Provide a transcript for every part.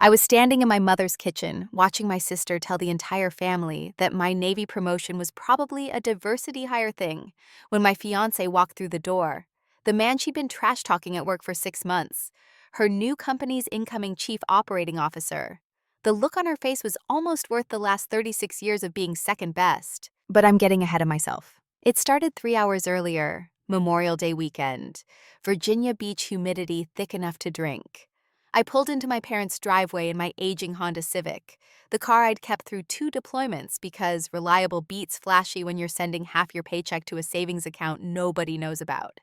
I was standing in my mother's kitchen, watching my sister tell the entire family that my Navy promotion was probably a diversity hire thing, when my fiancé walked through the door. The man she'd been trash-talking at work for 6 months. Her new company's incoming chief operating officer. The look on her face was almost worth the last 36 years of being second best. But I'm getting ahead of myself. It started 3 hours earlier, Memorial Day weekend. Virginia Beach humidity thick enough to drink. I pulled into my parents' driveway in my aging Honda Civic, the car I'd kept through 2 deployments because reliable beats flashy when you're sending half your paycheck to a savings account nobody knows about.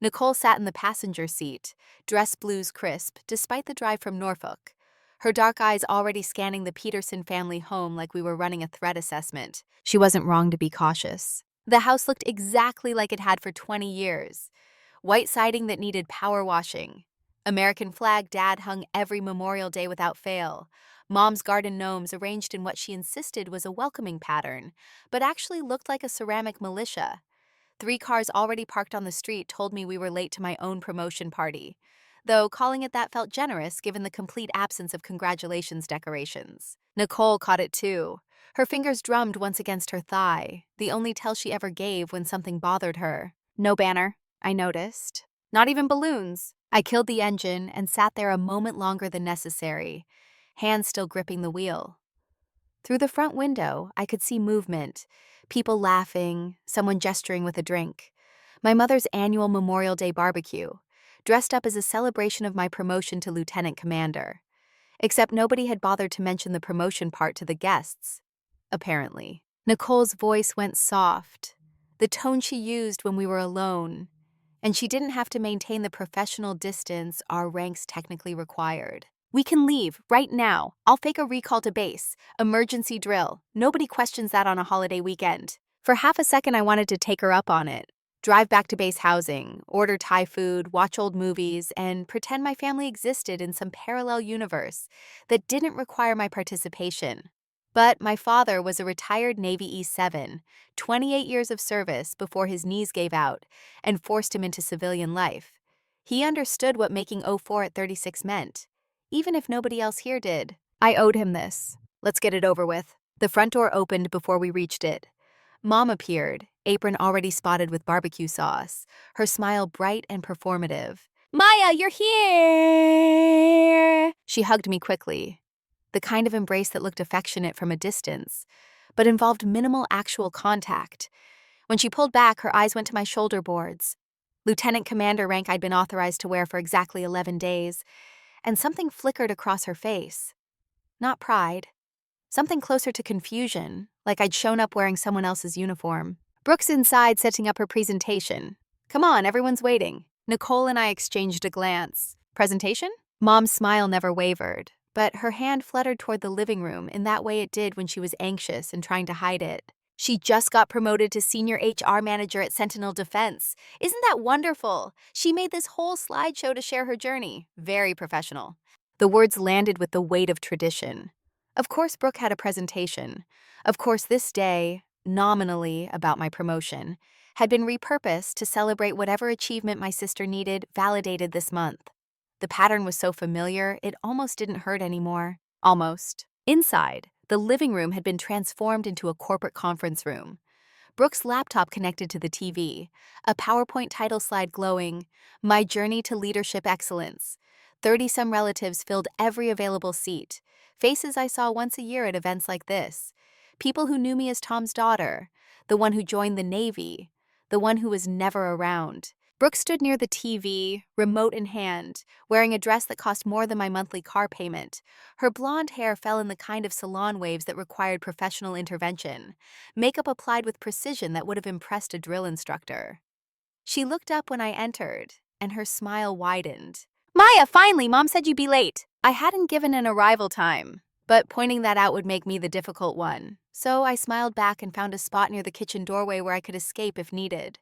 Nicole sat in the passenger seat, dress blues crisp, despite the drive from Norfolk. Her dark eyes already scanning the Peterson family home like we were running a threat assessment. She wasn't wrong to be cautious. The house looked exactly like it had for 20 years. White siding that needed power washing. American flag Dad hung every Memorial Day without fail. Mom's garden gnomes arranged in what she insisted was a welcoming pattern, but actually looked like a ceramic militia. 3 cars already parked on the street told me we were late to my own promotion party, though calling it that felt generous given the complete absence of congratulations decorations. Nicole caught it too. Her fingers drummed once against her thigh, the only tell she ever gave when something bothered her. No banner, I noticed. Not even balloons. I killed the engine and sat there a moment longer than necessary, hands still gripping the wheel. Through the front window, I could see movement, people laughing, someone gesturing with a drink. My mother's annual Memorial Day barbecue, dressed up as a celebration of my promotion to lieutenant commander. Except nobody had bothered to mention the promotion part to the guests, apparently. Nicole's voice went soft, the tone she used when we were alone, and she didn't have to maintain the professional distance our ranks technically required. We can leave, right now. I'll fake a recall to base. Emergency drill. Nobody questions that on a holiday weekend. For half a second, I wanted to take her up on it. Drive back to base housing, order Thai food, watch old movies, and pretend my family existed in some parallel universe that didn't require my participation. But my father was a retired Navy E-7, 28 years of service before his knees gave out and forced him into civilian life. He understood what making 04 at 36 meant, even if nobody else here did. I owed him this. Let's get it over with. The front door opened before we reached it. Mom appeared, apron already spotted with barbecue sauce, her smile bright and performative. Maya, you're here! She hugged me quickly. The kind of embrace that looked affectionate from a distance, but involved minimal actual contact. When she pulled back, her eyes went to my shoulder boards. Lieutenant commander rank I'd been authorized to wear for exactly 11 days, and something flickered across her face. Not pride. Something closer to confusion, like I'd shown up wearing someone else's uniform. Brooke's inside setting up her presentation. Come on, everyone's waiting. Nicole and I exchanged a glance. Presentation? Mom's smile never wavered, but her hand fluttered toward the living room in that way it did when she was anxious and trying to hide it. She just got promoted to senior HR manager at Sentinel Defense. Isn't that wonderful? She made this whole slideshow to share her journey. Very professional. The words landed with the weight of tradition. Of course Brooke had a presentation. Of course this day, nominally about my promotion, had been repurposed to celebrate whatever achievement my sister needed validated this month. The pattern was so familiar, it almost didn't hurt anymore. Almost. Inside, the living room had been transformed into a corporate conference room. Brooke's laptop connected to the TV, a PowerPoint title slide glowing, "My Journey to Leadership Excellence." 30-some relatives filled every available seat, faces I saw once a year at events like this. People who knew me as Tom's daughter, the one who joined the Navy, the one who was never around. Brooke stood near the TV, remote in hand, wearing a dress that cost more than my monthly car payment. Her blonde hair fell in the kind of salon waves that required professional intervention, makeup applied with precision that would have impressed a drill instructor. She looked up when I entered, and her smile widened. Maya, finally, Mom said you'd be late. I hadn't given an arrival time, but pointing that out would make me the difficult one, so I smiled back and found a spot near the kitchen doorway where I could escape if needed.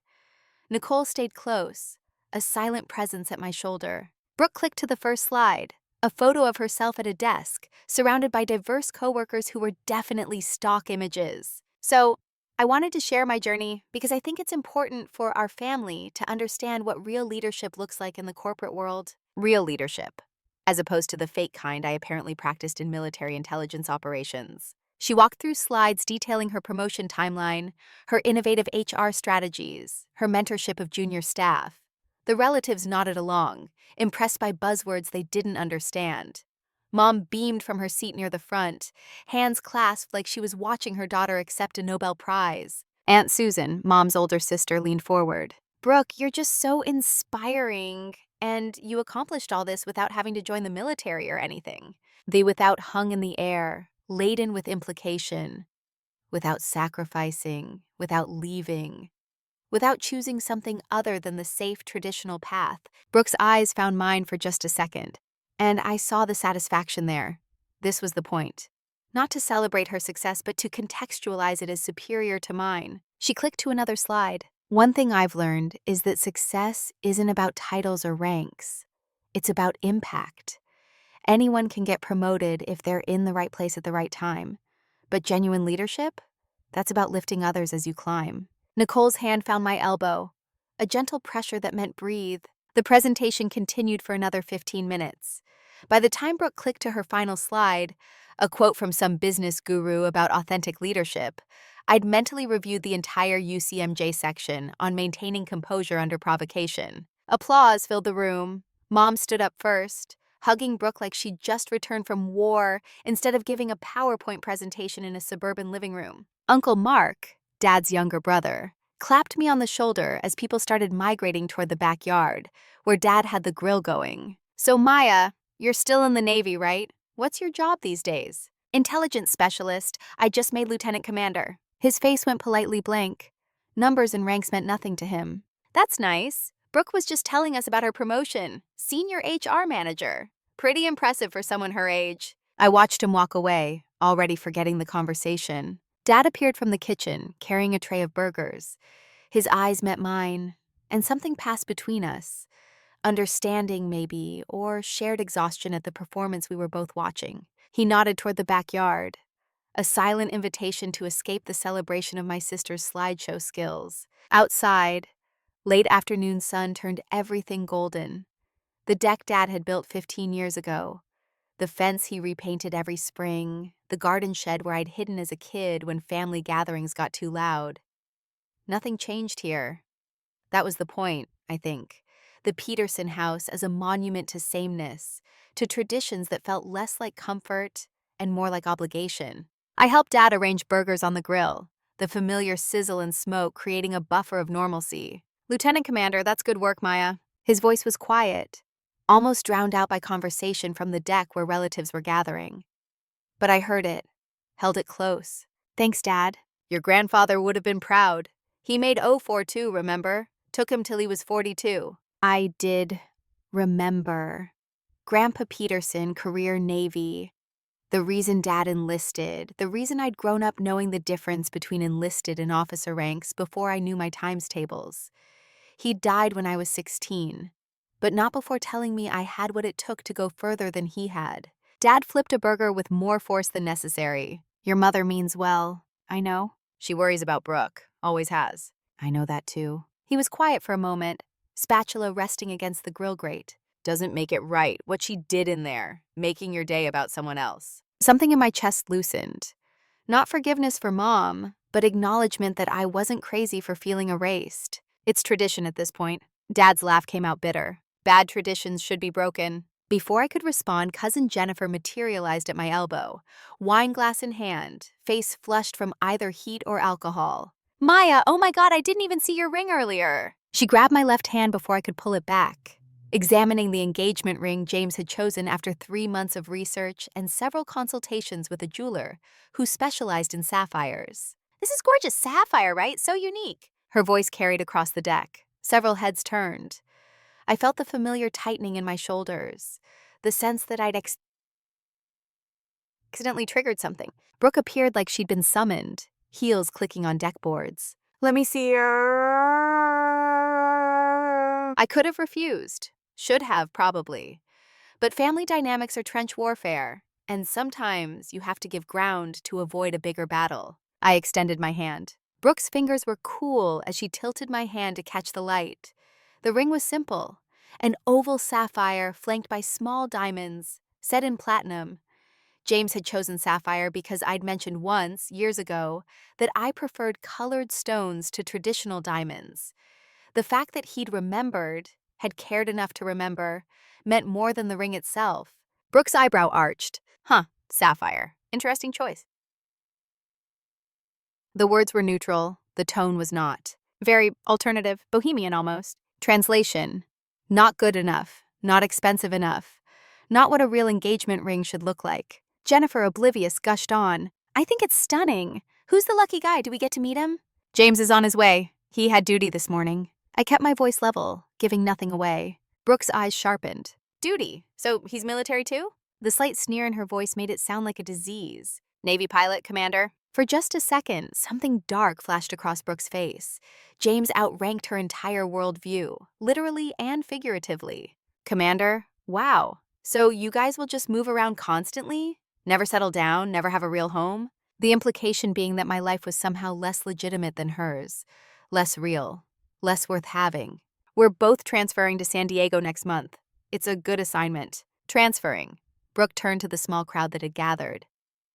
Nicole stayed close, a silent presence at my shoulder. Brooke clicked to the first slide, a photo of herself at a desk, surrounded by diverse coworkers who were definitely stock images. So, I wanted to share my journey because I think it's important for our family to understand what real leadership looks like in the corporate world. Real leadership. as opposed to the fake kind I apparently practiced in military intelligence operations. She walked through slides detailing her promotion timeline, her innovative HR strategies, her mentorship of junior staff. The relatives nodded along, impressed by buzzwords they didn't understand. Mom beamed from her seat near the front, hands clasped like she was watching her daughter accept a Nobel Prize. Aunt Susan, Mom's older sister, leaned forward. "Brooke, you're just so inspiring, and you accomplished all this without having to join the military or anything." The without hung in the air, laden with implication, without sacrificing, without leaving, without choosing something other than the safe traditional path. Brooke's eyes found mine for just a second, and I saw the satisfaction there. This was the point. Not to celebrate her success, but to contextualize it as superior to mine. She clicked to another slide. "One thing I've learned is that success isn't about titles or ranks. It's about impact. Anyone can get promoted if they're in the right place at the right time. But genuine leadership? That's about lifting others as you climb." Nicole's hand found my elbow, a gentle pressure that meant breathe. The presentation continued for another 15 minutes. By the time Brooke clicked to her final slide, a quote from some business guru about authentic leadership, I'd mentally reviewed the entire UCMJ section on maintaining composure under provocation. Applause filled the room. Mom stood up first, hugging Brooke like she'd just returned from war instead of giving a PowerPoint presentation in a suburban living room. Uncle Mark, Dad's younger brother, clapped me on the shoulder as people started migrating toward the backyard, where Dad had the grill going. "So Maya, you're still in the Navy, right? What's your job these days?" "Intelligence specialist. I just made lieutenant commander." His face went politely blank. Numbers and ranks meant nothing to him. "That's nice. Brooke was just telling us about her promotion. Senior HR manager. Pretty impressive for someone her age." I watched him walk away, already forgetting the conversation. Dad appeared from the kitchen, carrying a tray of burgers. His eyes met mine, and something passed between us. Understanding, maybe, or shared exhaustion at the performance we were both watching. He nodded toward the backyard, a silent invitation to escape the celebration of my sister's slideshow skills. Outside, late afternoon sun turned everything golden. The deck Dad had built 15 years ago, the fence he repainted every spring, the garden shed where I'd hidden as a kid when family gatherings got too loud. Nothing changed here. That was the point, I think. The Peterson house as a monument to sameness, to traditions that felt less like comfort and more like obligation. I helped Dad arrange burgers on the grill, the familiar sizzle and smoke creating a buffer of normalcy. "Lieutenant Commander, that's good work, Maya." His voice was quiet, almost drowned out by conversation from the deck where relatives were gathering. But I heard it, held it close. "Thanks, Dad." "Your grandfather would have been proud. He made 042, remember? Took him till he was 42. I did remember. Grandpa Peterson, career Navy. The reason Dad enlisted, the reason I'd grown up knowing the difference between enlisted and officer ranks before I knew my times tables. He died when I was 16, but not before telling me I had what it took to go further than he had. Dad flipped a burger with more force than necessary. "Your mother means well, I know." "She worries about Brooke, always has." "I know that too." He was quiet for a moment, spatula resting against the grill grate. "Doesn't make it right what she did in there, making your day about someone else." Something in my chest loosened. Not forgiveness for Mom, but acknowledgement that I wasn't crazy for feeling erased. It's tradition at this point. Dad's laugh came out bitter. "Bad traditions should be broken." Before I could respond, Cousin Jennifer materialized at my elbow, wine glass in hand, face flushed from either heat or alcohol. "Maya, oh my God, I didn't even see your ring earlier." She grabbed my left hand before I could pull it back, examining the engagement ring James had chosen after 3 months of research and several consultations with a jeweler who specialized in sapphires. "This is gorgeous sapphire, right? So unique." Her voice carried across the deck. Several heads turned. I felt the familiar tightening in my shoulders, the sense that I'd accidentally triggered something. Brooke appeared like she'd been summoned, heels clicking on deck boards. "Let me see your..." I could have refused. Should have, probably. But family dynamics are trench warfare, and sometimes you have to give ground to avoid a bigger battle. I extended my hand. Brooke's fingers were cool as she tilted my hand to catch the light. The ring was simple, an oval sapphire flanked by small diamonds, set in platinum. James had chosen sapphire because I'd mentioned once, years ago, that I preferred colored stones to traditional diamonds. The fact that he'd remembered, had cared enough to remember, meant more than the ring itself. Brooke's eyebrow arched. Huh, sapphire. Interesting choice. The words were neutral, the tone was not. Very alternative, bohemian almost. Translation: not good enough, not expensive enough, not what a real engagement ring should look like. Jennifer, oblivious, gushed on. I think it's stunning. Who's the lucky guy? Do we get to meet him? James is on his way. He had duty this morning. I kept my voice level, giving nothing away. Brooke's eyes sharpened. Duty? So he's military too? The slight sneer in her voice made it sound like a disease. Navy pilot, Commander? For just a second, something dark flashed across Brooke's face. James outranked her entire worldview, literally and figuratively. Commander? Wow. So you guys will just move around constantly? Never settle down, never have a real home? The implication being that my life was somehow less legitimate than hers, less real, less worth having. We're both transferring to San Diego next month. It's a good assignment. Transferring. Brooke turned to the small crowd that had gathered.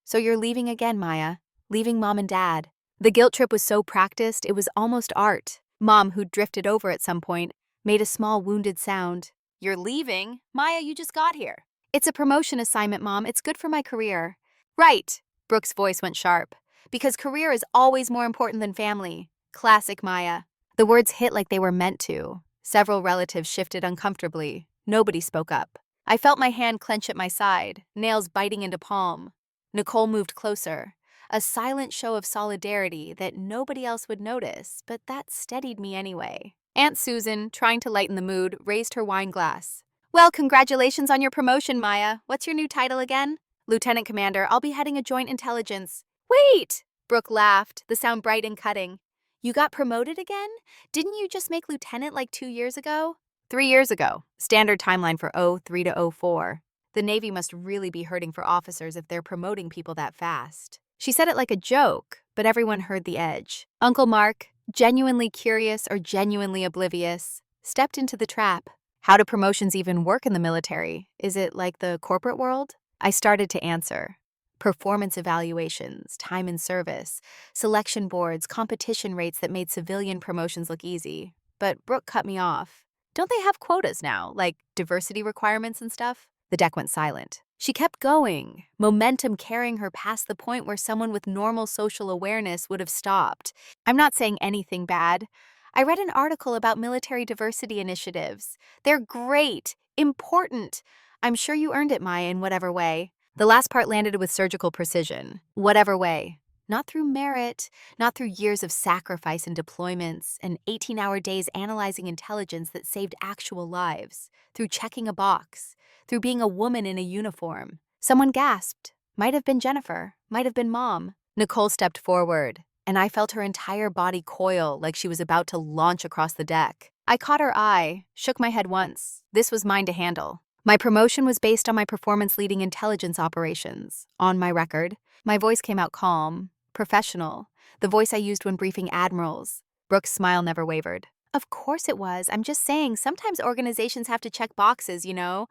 So you're leaving again, Maya. Leaving Mom and Dad. The guilt trip was so practiced, it was almost art. Mom, who'd drifted over at some point, made a small wounded sound. You're leaving? Maya, you just got here. It's a promotion assignment, Mom. It's good for my career. Right. Brooke's voice went sharp. Because career is always more important than family. Classic Maya. The words hit like they were meant to. Several relatives shifted uncomfortably. Nobody spoke up. I felt my hand clench at my side, nails biting into palm. Nicole moved closer. A silent show of solidarity that nobody else would notice, but that steadied me anyway. Aunt Susan, trying to lighten the mood, raised her wine glass. Well, congratulations on your promotion, Maya. What's your new title again? Lieutenant Commander. I'll be heading a joint intelligence. Wait! Brooke laughed, the sound bright and cutting. You got promoted again? Didn't you just make lieutenant like 2 years ago? 3 years ago. Standard timeline for 03 to 04. The Navy must really be hurting for officers if they're promoting people that fast. She said it like a joke, but everyone heard the edge. Uncle Mark, genuinely curious or genuinely oblivious, stepped into the trap. How do promotions even work in the military? Is it like the corporate world? I started to answer. Performance evaluations, time in service, selection boards, competition rates that made civilian promotions look easy. But Brooke cut me off. Don't they have quotas now, like diversity requirements and stuff? The deck went silent. She kept going, momentum carrying her past the point where someone with normal social awareness would have stopped. I'm not saying anything bad. I read an article about military diversity initiatives. They're great, important. I'm sure you earned it, Maya, in whatever way. The last part landed with surgical precision. Whatever way. Not through merit, not through years of sacrifice and deployments, and 18-hour days analyzing intelligence that saved actual lives, through checking a box, through being a woman in a uniform. Someone gasped. Might have been Jennifer, might have been Mom. Nicole stepped forward, and I felt her entire body coil like she was about to launch across the deck. I caught her eye, shook my head once. This was mine to handle. My promotion was based on my performance leading intelligence operations. On my record, my voice came out calm, professional, the voice I used when briefing admirals. Brooke's smile never wavered. Of course it was. I'm just saying, sometimes organizations have to check boxes, you know?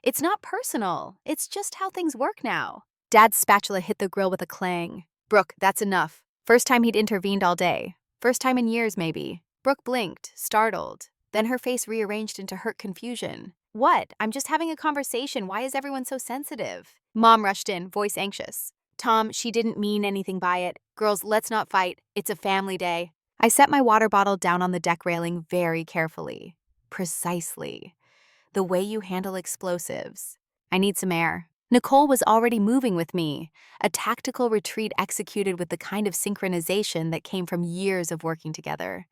It's not personal. It's just how things work now. Dad's spatula hit the grill with a clang. Brooke, that's enough. First time he'd intervened all day. First time in years, maybe. Brooke blinked, startled. Then her face rearranged into hurt confusion. What? I'm just having a conversation. Why is everyone so sensitive? Mom rushed in, voice anxious. Tom, she didn't mean anything by it. Girls, let's not fight. It's a family day. I set my water bottle down on the deck railing very carefully. Precisely. The way you handle explosives. I need some air. Nicole was already moving with me, a tactical retreat executed with the kind of synchronization that came from years of working together.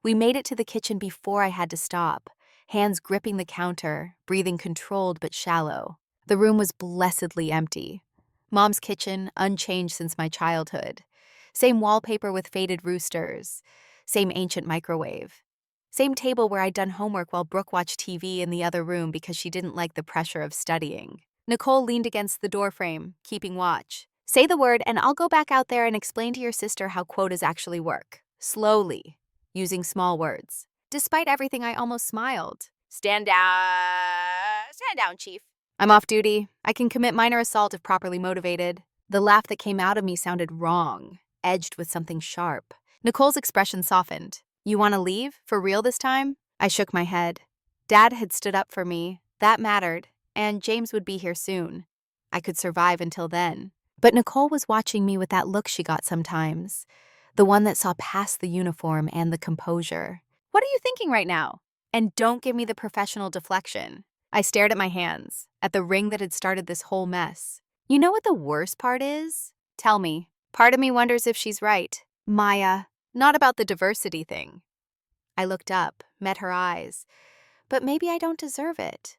We made it to the kitchen before I had to stop, hands gripping the counter, breathing controlled but shallow. The room was blessedly empty. Mom's kitchen, unchanged since my childhood. Same wallpaper with faded roosters. Same ancient microwave. Same table where I'd done homework while Brooke watched TV in the other room because she didn't like the pressure of studying. Nicole leaned against the doorframe, keeping watch. Say the word and I'll go back out there and explain to your sister how quotas actually work. Slowly, using small words. Despite everything, I almost smiled. Stand down. Stand down, Chief. I'm off duty. I can commit minor assault if properly motivated. The laugh that came out of me sounded wrong, edged with something sharp. Nicole's expression softened. You want to leave? For real this time? I shook my head. Dad had stood up for me. That mattered. And James would be here soon. I could survive until then. But Nicole was watching me with that look she got sometimes. The one that saw past the uniform and the composure. What are you thinking right now? And don't give me the professional deflection. I stared at my hands, at the ring that had started this whole mess. You know what the worst part is? Tell me. Part of me wonders if she's right. Maya, not about the diversity thing. I looked up, met her eyes. But maybe I don't deserve it.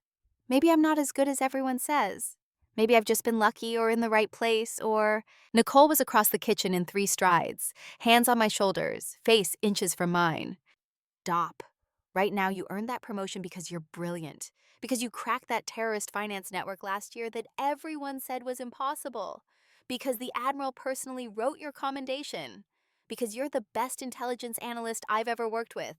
Maybe I'm not as good as everyone says. Maybe I've just been lucky or in the right place or… Nicole was across the kitchen in 3 strides, hands on my shoulders, face inches from mine. Stop. Right now, you earned that promotion because you're brilliant. Because you cracked that terrorist finance network last year that everyone said was impossible. Because the Admiral personally wrote your commendation. Because you're the best intelligence analyst I've ever worked with.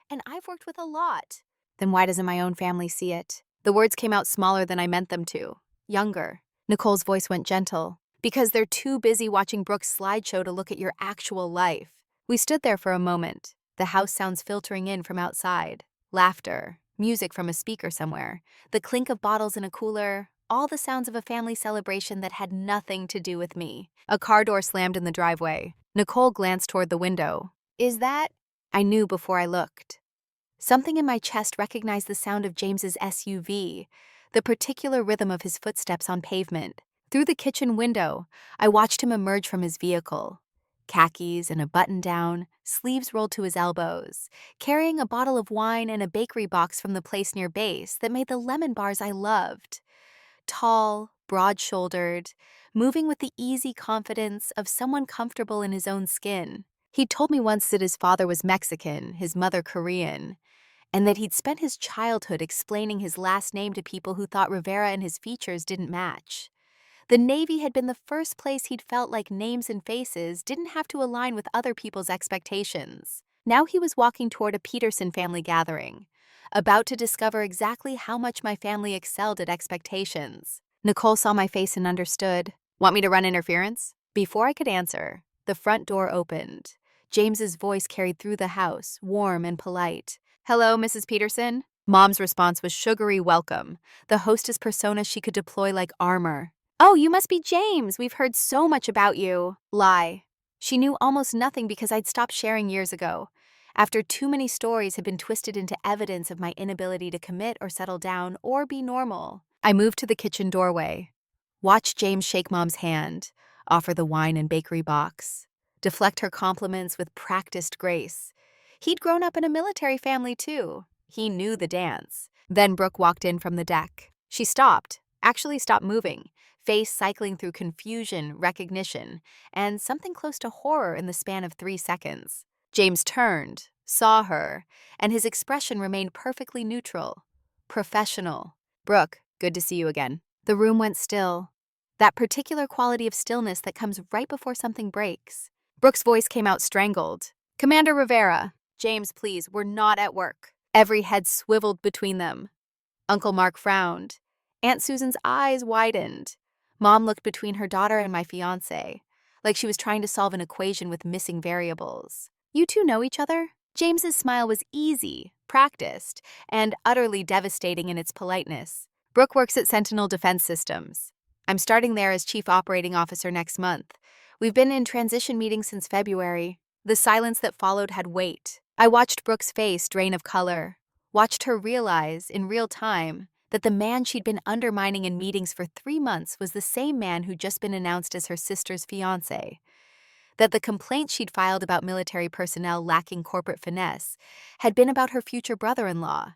And I've worked with a lot. Then why doesn't my own family see it? The words came out smaller than I meant them to. Younger. Nicole's voice went gentle. Because they're too busy watching Brooke's slideshow to look at your actual life. We stood there for a moment, the house sounds filtering in from outside. Laughter, music from a speaker somewhere, the clink of bottles in a cooler, all the sounds of a family celebration that had nothing to do with me. A car door slammed in the driveway. Nicole glanced toward the window. Is that… I knew before I looked. Something in my chest recognized the sound of James's SUV, the particular rhythm of his footsteps on pavement. Through the kitchen window, I watched him emerge from his vehicle. Khakis and a button-down, sleeves rolled to his elbows, carrying a bottle of wine and a bakery box from the place near base that made the lemon bars I loved. Tall, broad-shouldered, moving with the easy confidence of someone comfortable in his own skin. He'd told me once that his father was Mexican, his mother Korean, and that he'd spent his childhood explaining his last name to people who thought Rivera and his features didn't match. The Navy had been the first place he'd felt like names and faces didn't have to align with other people's expectations. Now he was walking toward a Peterson family gathering, about to discover exactly how much my family excelled at expectations. Nicole saw my face and understood. Want me to run interference? Before I could answer, the front door opened. James's voice carried through the house, warm and polite. Hello, Mrs. Peterson? Mom's response was sugary welcome, the hostess persona she could deploy like armor. Oh, you must be James. We've heard so much about you. Lie. She knew almost nothing because I'd stopped sharing years ago, after too many stories had been twisted into evidence of my inability to commit or settle down or be normal. I moved to the kitchen doorway, watched James shake Mom's hand, offer the wine and bakery box, deflect her compliments with practiced grace. He'd grown up in a military family too. He knew the dance. Then Brooke walked in from the deck. She stopped, actually stopped moving, face cycling through confusion, recognition, and something close to horror in the span of 3 seconds. James turned, saw her, and his expression remained perfectly neutral. Professional. Brooke, good to see you again. The room went still. That particular quality of stillness that comes right before something breaks. Brooke's voice came out strangled. Commander Rivera. James, please, we're not at work. Every head swiveled between them. Uncle Mark frowned. Aunt Susan's eyes widened. Mom looked between her daughter and my fiancé, like she was trying to solve an equation with missing variables. You two know each other? James's smile was easy, practiced, and utterly devastating in its politeness. Brooke works at Sentinel Defense Systems. I'm starting there as Chief Operating Officer next month. We've been in transition meetings since February. The silence that followed had weight. I watched Brooke's face drain of color, watched her realize, in real time, that the man she'd been undermining in meetings for 3 months was the same man who'd just been announced as her sister's fiancé. That the complaints she'd filed about military personnel lacking corporate finesse had been about her future brother-in-law.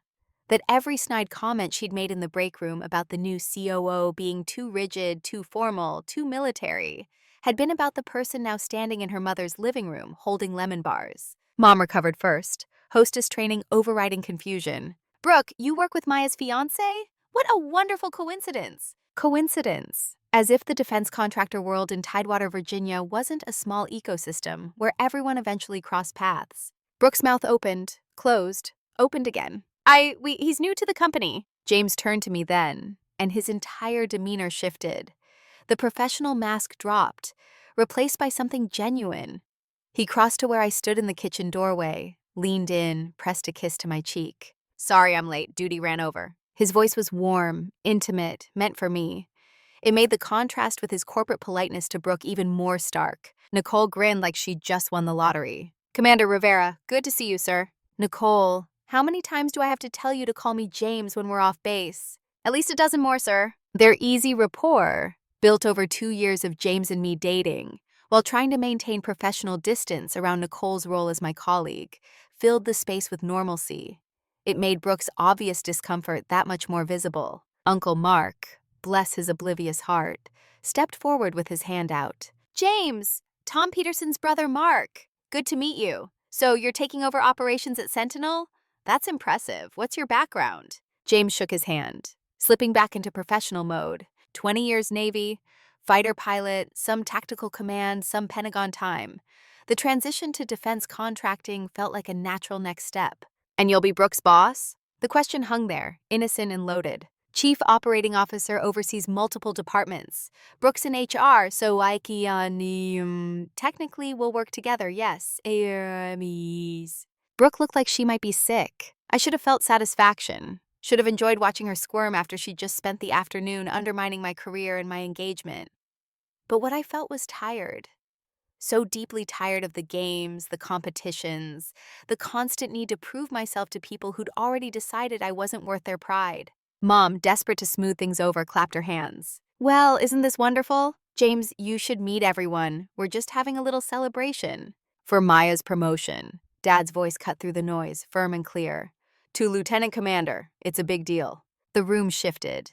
That every snide comment she'd made in the break room about the new COO being too rigid, too formal, too military had been about the person now standing in her mother's living room holding lemon bars. Mom recovered first, hostess training overriding confusion. Brooke, you work with Maya's fiancé? What a wonderful coincidence. Coincidence. As if the defense contractor world in Tidewater, Virginia wasn't a small ecosystem where everyone eventually crossed paths. Brooke's mouth opened, closed, opened again. He's new to the company. James turned to me then, and his entire demeanor shifted. The professional mask dropped, replaced by something genuine. He crossed to where I stood in the kitchen doorway, leaned in, pressed a kiss to my cheek. Sorry I'm late, duty ran over. His voice was warm, intimate, meant for me. It made the contrast with his corporate politeness to Brooke even more stark. Nicole grinned like she'd just won the lottery. Commander Rivera, good to see you, sir. Nicole, how many times do I have to tell you to call me James when we're off base? At least a dozen more, sir. Their easy rapport, built over 2 years of James and me dating, while trying to maintain professional distance around Nicole's role as my colleague, filled the space with normalcy. It made Brooke's obvious discomfort that much more visible. Uncle Mark, bless his oblivious heart, stepped forward with his hand out. James, Tom Peterson's brother Mark. Good to meet you. So you're taking over operations at Sentinel? That's impressive. What's your background? James shook his hand, slipping back into professional mode. 20 years Navy, fighter pilot, some tactical command, some Pentagon time. The transition to defense contracting felt like a natural next step. And you'll be Brooke's boss? The question hung there, innocent and loaded. Chief Operating Officer oversees multiple departments. Brooke's in HR, so technically we'll work together, yes. Brooke looked like she might be sick. I should have felt satisfaction. Should have enjoyed watching her squirm after she'd just spent the afternoon undermining my career and my engagement. But what I felt was tired. So deeply tired of the games, the competitions, the constant need to prove myself to people who'd already decided I wasn't worth their pride. Mom, desperate to smooth things over, clapped her hands. Well, isn't this wonderful? James, you should meet everyone. We're just having a little celebration. For Maya's promotion. Dad's voice cut through the noise, firm and clear. To Lieutenant Commander, it's a big deal. The room shifted.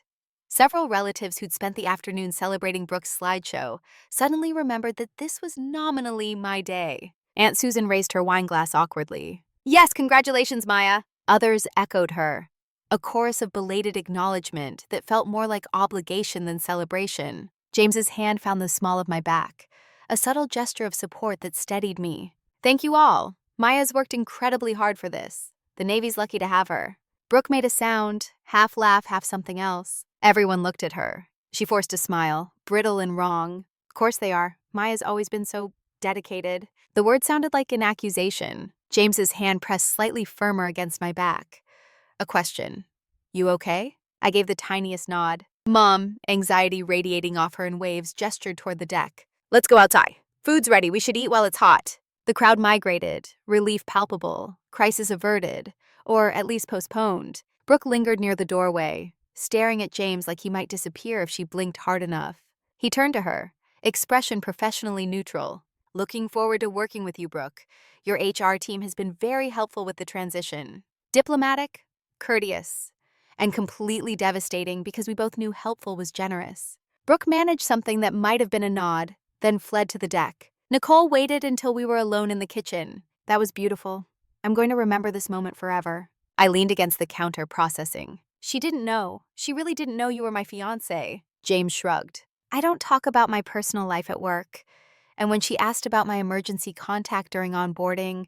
Several relatives who'd spent the afternoon celebrating Brooke's slideshow suddenly remembered that this was nominally my day. Aunt Susan raised her wine glass awkwardly. Yes, congratulations, Maya. Others echoed her. A chorus of belated acknowledgement that felt more like obligation than celebration. James's hand found the small of my back, a subtle gesture of support that steadied me. Thank you all. Maya's worked incredibly hard for this. The Navy's lucky to have her. Brooke made a sound, half laugh, half something else. Everyone looked at her. She forced a smile, brittle and wrong. Of course they are. Maya's always been so dedicated. The word sounded like an accusation. James's hand pressed slightly firmer against my back. A question. You okay? I gave the tiniest nod. Mom, anxiety radiating off her in waves, gestured toward the deck. Let's go outside. Food's ready. We should eat while it's hot. The crowd migrated, relief palpable, crisis averted, or at least postponed. Brooke lingered near the doorway, staring at James like he might disappear if she blinked hard enough. He turned to her, expression professionally neutral. Looking forward to working with you, Brooke. Your HR team has been very helpful with the transition. Diplomatic, courteous, and completely devastating because we both knew helpful was generous. Brooke managed something that might have been a nod, then fled to the deck. Nicole waited until we were alone in the kitchen. That was beautiful. I'm going to remember this moment forever. I leaned against the counter, processing. She didn't know. She really didn't know you were my fiancé. James shrugged. I don't talk about my personal life at work. And when she asked about my emergency contact during onboarding,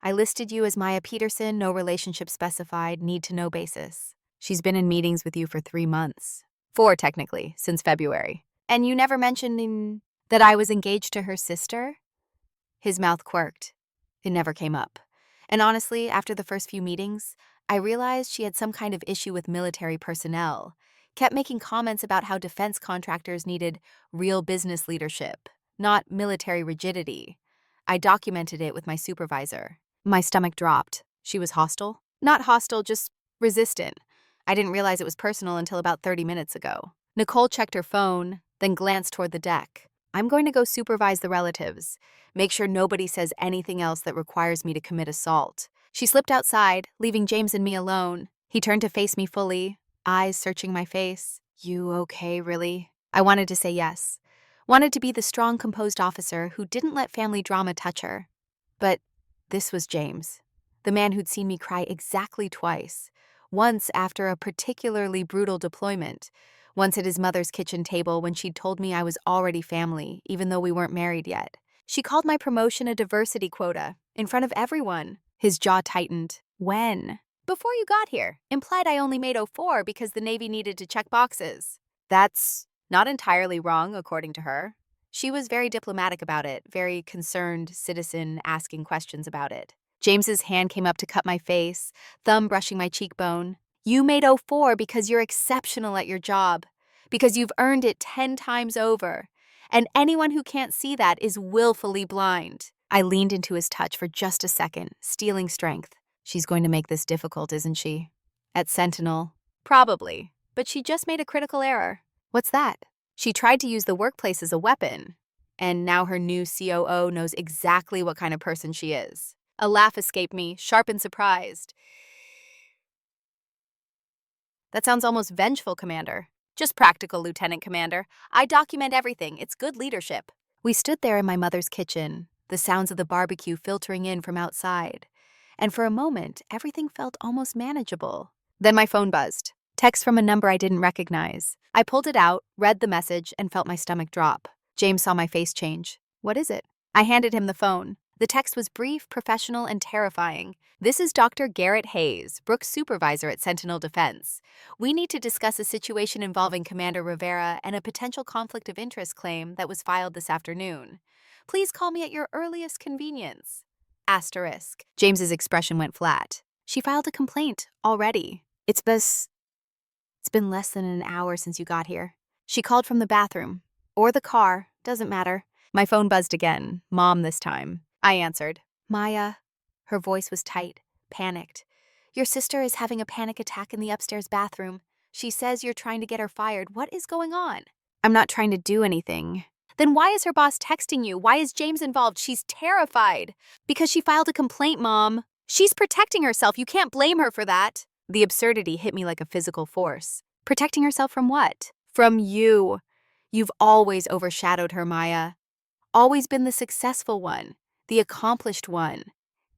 I listed you as Maya Peterson, no relationship specified, need-to-know basis. She's been in meetings with you for 3 months. 4, technically, since February. And you never mentioned that I was engaged to her sister? His mouth quirked. It never came up. And honestly, after the first few meetings, I realized she had some kind of issue with military personnel. Kept making comments about how defense contractors needed real business leadership, not military rigidity. I documented it with my supervisor. My stomach dropped. She was hostile? Not hostile, just resistant. I didn't realize it was personal until about 30 minutes ago. Nicole checked her phone, then glanced toward the deck. I'm going to go supervise the relatives. Make sure nobody says anything else that requires me to commit assault. She slipped outside, leaving James and me alone. He turned to face me fully, eyes searching my face. You okay, really? I wanted to say yes. Wanted to be the strong, composed officer who didn't let family drama touch her. But this was James, the man who'd seen me cry exactly twice. Once after a particularly brutal deployment. Once at his mother's kitchen table when she'd told me I was already family, even though we weren't married yet. She called my promotion a diversity quota, in front of everyone. His jaw tightened. When? Before you got here, implied I only made 04 because the Navy needed to check boxes. That's not entirely wrong, according to her. She was very diplomatic about it, very concerned citizen asking questions about it. James's hand came up to cut my face, thumb brushing my cheekbone. You made 04 because you're exceptional at your job, because you've earned it 10 times over. And anyone who can't see that is willfully blind. I leaned into his touch for just a second, stealing strength. She's going to make this difficult, isn't she? At Sentinel? Probably. But she just made a critical error. What's that? She tried to use the workplace as a weapon. And now her new COO knows exactly what kind of person she is. A laugh escaped me, sharp and surprised. That sounds almost vengeful, Commander. Just practical, Lieutenant Commander. I document everything. It's good leadership. We stood there in my mother's kitchen, the sounds of the barbecue filtering in from outside. And for a moment, everything felt almost manageable. Then my phone buzzed. Text from a number I didn't recognize. I pulled it out, read the message, and felt my stomach drop. James saw my face change. What is it? I handed him the phone. The text was brief, professional, and terrifying. This is Dr. Garrett Hayes, Brooks' supervisor at Sentinel Defense. We need to discuss a situation involving Commander Rivera and a potential conflict of interest claim that was filed this afternoon. Please call me at your earliest convenience. Asterisk. James's expression went flat. She filed a complaint already. It's been less than an hour since you got here. She called from the bathroom. Or the car. Doesn't matter. My phone buzzed again. Mom this time. I answered. Maya. Her voice was tight, panicked. Your sister is having a panic attack in the upstairs bathroom. She says you're trying to get her fired. What is going on? I'm not trying to do anything. Then why is her boss texting you? Why is James involved? She's terrified. Because she filed a complaint, Mom. She's protecting herself. You can't blame her for that. The absurdity hit me like a physical force. Protecting herself from what? From you. You've always overshadowed her, Maya. Always been the successful one, the accomplished one.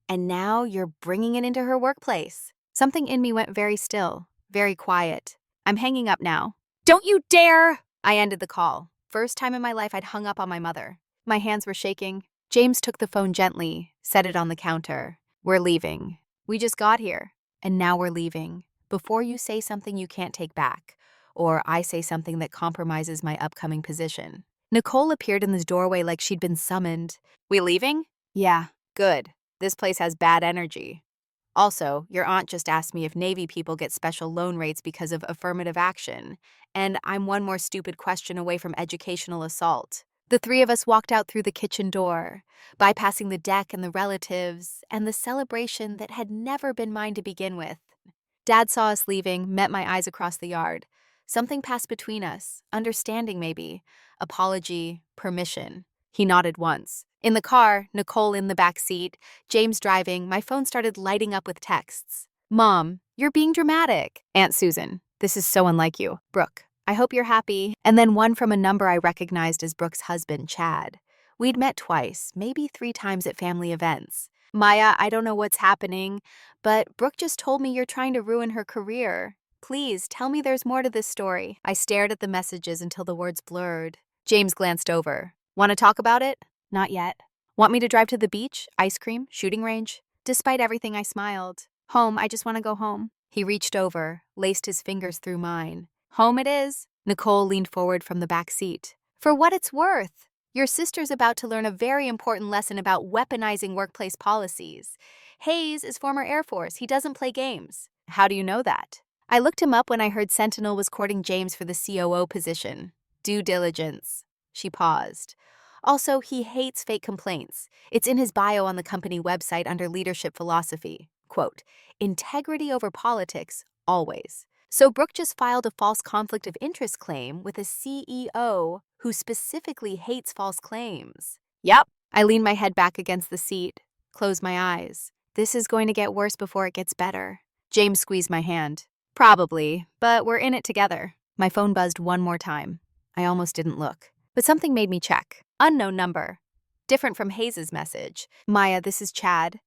And now you're bringing it into her workplace. Something in me went very still, very quiet. I'm hanging up now. Don't you dare! I ended the call. First time in my life I'd hung up on my mother. My hands were shaking. James took the phone gently, set it on the counter. We're leaving. We just got here. And now we're leaving. Before you say something you can't take back, or I say something that compromises my upcoming position. Nicole appeared in the doorway like she'd been summoned. We leaving? Yeah, good. This place has bad energy. Also, your aunt just asked me if Navy people get special loan rates because of affirmative action, and I'm one more stupid question away from educational assault. The three of us walked out through the kitchen door, bypassing the deck and the relatives, and the celebration that had never been mine to begin with. Dad saw us leaving, met my eyes across the yard. Something passed between us, understanding maybe, apology, permission. He nodded once. In the car, Nicole in the back seat, James driving, my phone started lighting up with texts. Mom, you're being dramatic. Aunt Susan, this is so unlike you. Brooke, I hope you're happy. And then one from a number I recognized as Brooke's husband, Chad. We'd met twice, maybe 3 times at family events. Maya, I don't know what's happening, but Brooke just told me you're trying to ruin her career. Please, tell me there's more to this story. I stared at the messages until the words blurred. James glanced over. Want to talk about it? Not yet. Want me to drive to the beach, ice cream, shooting range? Despite everything, I smiled. Home, I just want to go home. He reached over, laced his fingers through mine. Home it is. Nicole leaned forward from the back seat. For what it's worth. Your sister's about to learn a very important lesson about weaponizing workplace policies. Hayes is former Air Force. He doesn't play games. How do you know that? I looked him up when I heard Sentinel was courting James for the COO position. Due diligence. She paused. Also, he hates fake complaints. It's in his bio on the company website under leadership philosophy. Quote, integrity over politics, always. So Brooke just filed a false conflict of interest claim with a CEO who specifically hates false claims. Yep. I leaned my head back against the seat, closed my eyes. This is going to get worse before it gets better. James squeezed my hand. Probably, but we're in it together. My phone buzzed one more time. I almost didn't look. But something made me check. Unknown number. Different from Hayes' message. Maya, this is Chad.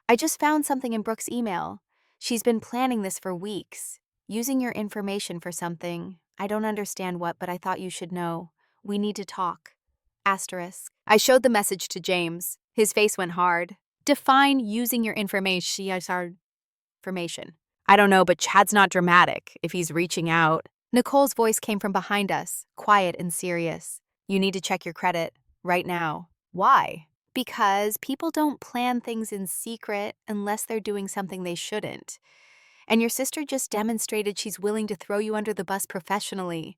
I just found something in Brooke's email. She's been planning this for weeks. Using your information for something. I don't understand what, but I thought you should know. We need to talk. Asterisk. I showed the message to James. His face went hard. Define using your information. I don't know, but Chad's not dramatic if he's reaching out. Nicole's voice came from behind us, quiet and serious. You need to check your credit right now. Why? Because people don't plan things in secret unless they're doing something they shouldn't. And your sister just demonstrated she's willing to throw you under the bus professionally.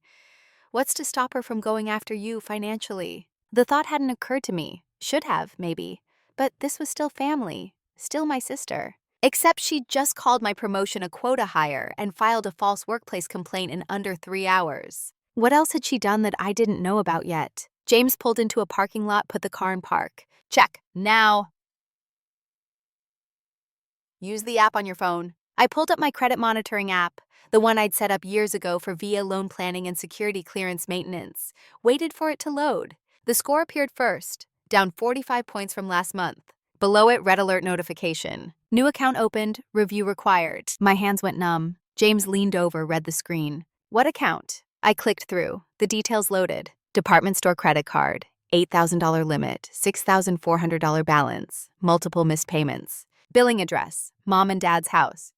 What's to stop her from going after you financially? The thought hadn't occurred to me. Should have, maybe. But this was still family. Still my sister. Except she'd just called my promotion a quota hire and filed a false workplace complaint in under 3 hours. What else had she done that I didn't know about yet? James pulled into a parking lot, put the car in park. Check. Now. Use the app on your phone. I pulled up my credit monitoring app, the one I'd set up years ago for VIA loan planning and security clearance maintenance. Waited for it to load. The score appeared first, down 45 points from last month. Below it, red alert notification. New account opened, review required. My hands went numb. James leaned over, read the screen. What account? I clicked through. The details loaded. Department store credit card, $8,000 limit, $6,400 balance, multiple missed payments. Billing address, mom and dad's house.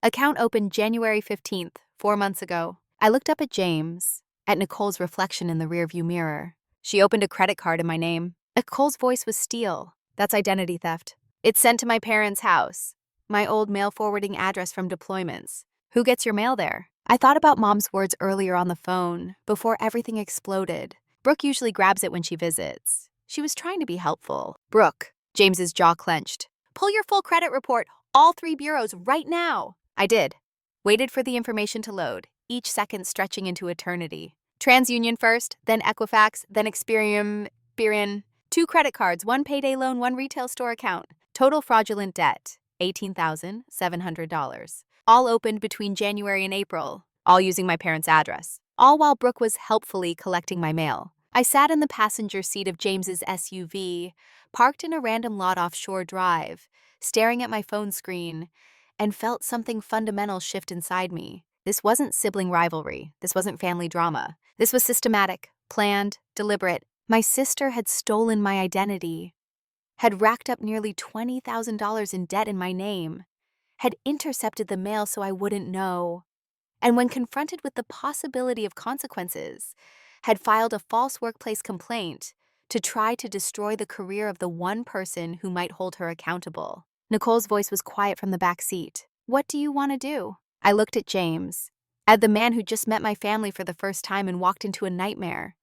Account opened January 15th, 4 months ago. I looked up at James, at Nicole's reflection in the rearview mirror. She opened a credit card in my name. Nicole's voice was steel. That's identity theft. It's sent to my parents' house. My old mail forwarding address from deployments. Who gets your mail there? I thought about Mom's words earlier on the phone, before everything exploded. Brooke usually grabs it when she visits. She was trying to be helpful. Brooke. James's jaw clenched. Pull your full credit report, all 3 bureaus, right now. I did. Waited for the information to load, each second stretching into eternity. TransUnion first, then Equifax, then Experian. 2 credit cards, 1 payday loan, 1 retail store account. Total fraudulent debt, $18,700. All opened between January and April, all using my parents' address. All while Brooke was helpfully collecting my mail. I sat in the passenger seat of James's SUV, parked in a random lot off Shore Drive, staring at my phone screen, and felt something fundamental shift inside me. This wasn't sibling rivalry. This wasn't family drama. This was systematic, planned, deliberate. My sister had stolen my identity, had racked up nearly $20,000 in debt in my name, had intercepted the mail so I wouldn't know, and when confronted with the possibility of consequences, had filed a false workplace complaint to try to destroy the career of the one person who might hold her accountable. Nicole's voice was quiet from the back seat. What do you want to do? I looked at James, at the man who just met my family for the first time and walked into a nightmare.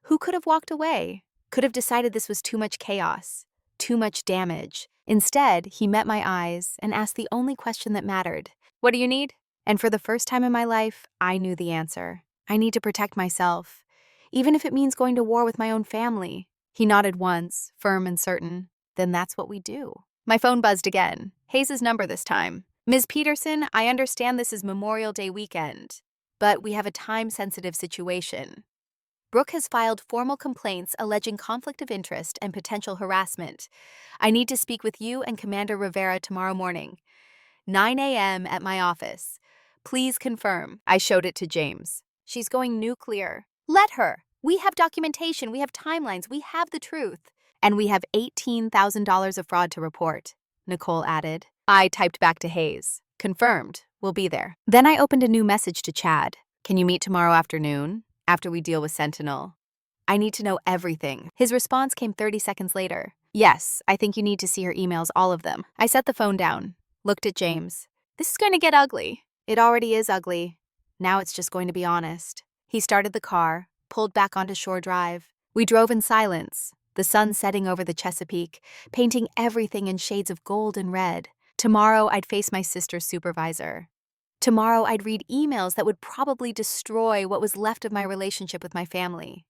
Who could have walked away? Could have decided this was too much chaos, too much damage. Instead, he met my eyes and asked the only question that mattered. What do you need? And for the first time in my life, I knew the answer. I need to protect myself, even if it means going to war with my own family. He nodded once, firm and certain. Then that's what we do. My phone buzzed again. Hayes' number this time. Ms. Peterson, I understand this is Memorial Day weekend, but we have a time-sensitive situation. Brooke has filed formal complaints alleging conflict of interest and potential harassment. I need to speak with you and Commander Rivera tomorrow morning, 9 a.m. at my office. Please confirm. I showed it to James. She's going nuclear. Let her. We have documentation, we have timelines, we have the truth. And we have $18,000 of fraud to report, Nicole added. I typed back to Hayes. Confirmed. We'll be there. Then I opened a new message to Chad. Can you meet tomorrow afternoon, after we deal with Sentinel? I need to know everything. His response came 30 seconds later. Yes, I think you need to see her emails, all of them. I set the phone down, looked at James. This is going to get ugly. It already is ugly. Now it's just going to be honest. He started the car, pulled back onto Shore Drive. We drove in silence, the sun setting over the Chesapeake, painting everything in shades of gold and red. Tomorrow I'd face my sister's supervisor. Tomorrow I'd read emails that would probably destroy what was left of my relationship with my family.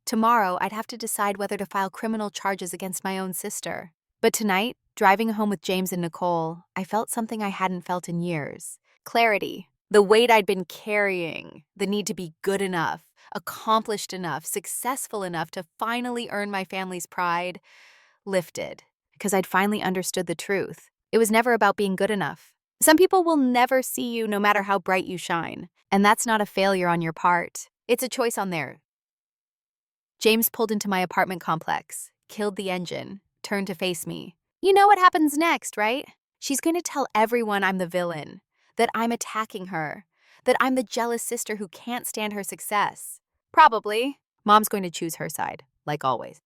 Tomorrow I'd have to decide whether to file criminal charges against my own sister. But tonight, driving home with James and Nicole, I felt something I hadn't felt in years. Clarity. The weight I'd been carrying, the need to be good enough, accomplished enough, successful enough to finally earn my family's pride, lifted. Because I'd finally understood the truth. It was never about being good enough. Some people will never see you no matter how bright you shine. And that's not a failure on your part. It's a choice on theirs. James pulled into my apartment complex, killed the engine, turned to face me. You know what happens next, right? She's going to tell everyone I'm the villain, that I'm attacking her, that I'm the jealous sister who can't stand her success. Probably. Mom's going to choose her side, like always.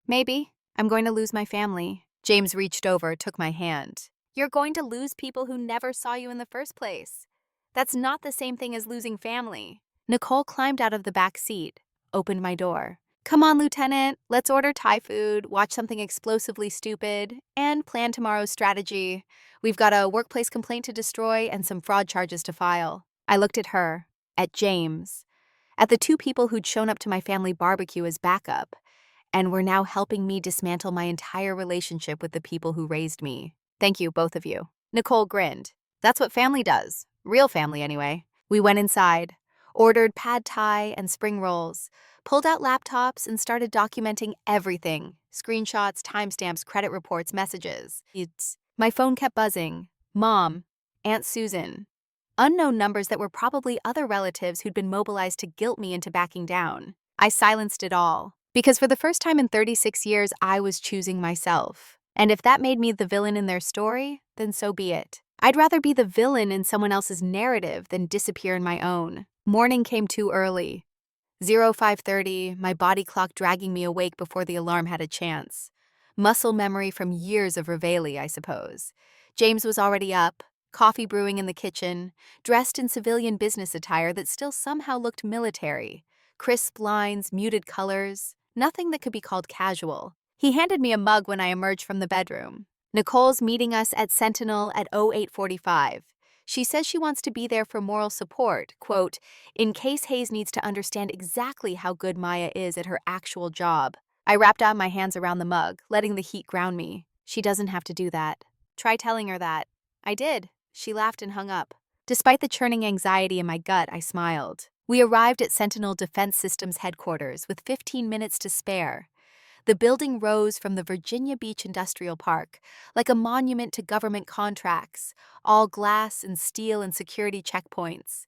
Maybe. I'm going to lose my family. James reached over, took my hand. You're going to lose people who never saw you in the first place. That's not the same thing as losing family. Nicole climbed out of the back seat, opened my door. Come on, Lieutenant, let's order Thai food, watch something explosively stupid, and plan tomorrow's strategy. We've got a workplace complaint to destroy and some fraud charges to file. I looked at her, at James, at the two people who'd shown up to my family barbecue as backup, and were now helping me dismantle my entire relationship with the people who raised me. Thank you, both of you. Nicole grinned. That's what family does. Real family, anyway. We went inside, ordered pad thai and spring rolls, pulled out laptops and started documenting everything. Screenshots, timestamps, credit reports, messages. My phone kept buzzing. Mom, Aunt Susan. Unknown numbers that were probably other relatives who'd been mobilized to guilt me into backing down. I silenced it all, because for the first time in 36 years, I was choosing myself. And if that made me the villain in their story, then so be it. I'd rather be the villain in someone else's narrative than disappear in my own. Morning came too early. 05:30, my body clock dragging me awake before the alarm had a chance. Muscle memory from years of reveille, I suppose. James was already up, coffee brewing in the kitchen, dressed in civilian business attire that still somehow looked military. Crisp lines, muted colors, nothing that could be called casual. He handed me a mug when I emerged from the bedroom. Nicole's meeting us at Sentinel at 08:45. She says she wants to be there for moral support, quote, in case Hayes needs to understand exactly how good Maya is at her actual job. I wrapped out my hands around the mug, letting the heat ground me. She doesn't have to do that. Try telling her that. I did. She laughed and hung up. Despite the churning anxiety in my gut, I smiled. We arrived at Sentinel Defense Systems headquarters with 15 minutes to spare. The building rose from the Virginia Beach Industrial Park, like a monument to government contracts, all glass and steel and security checkpoints.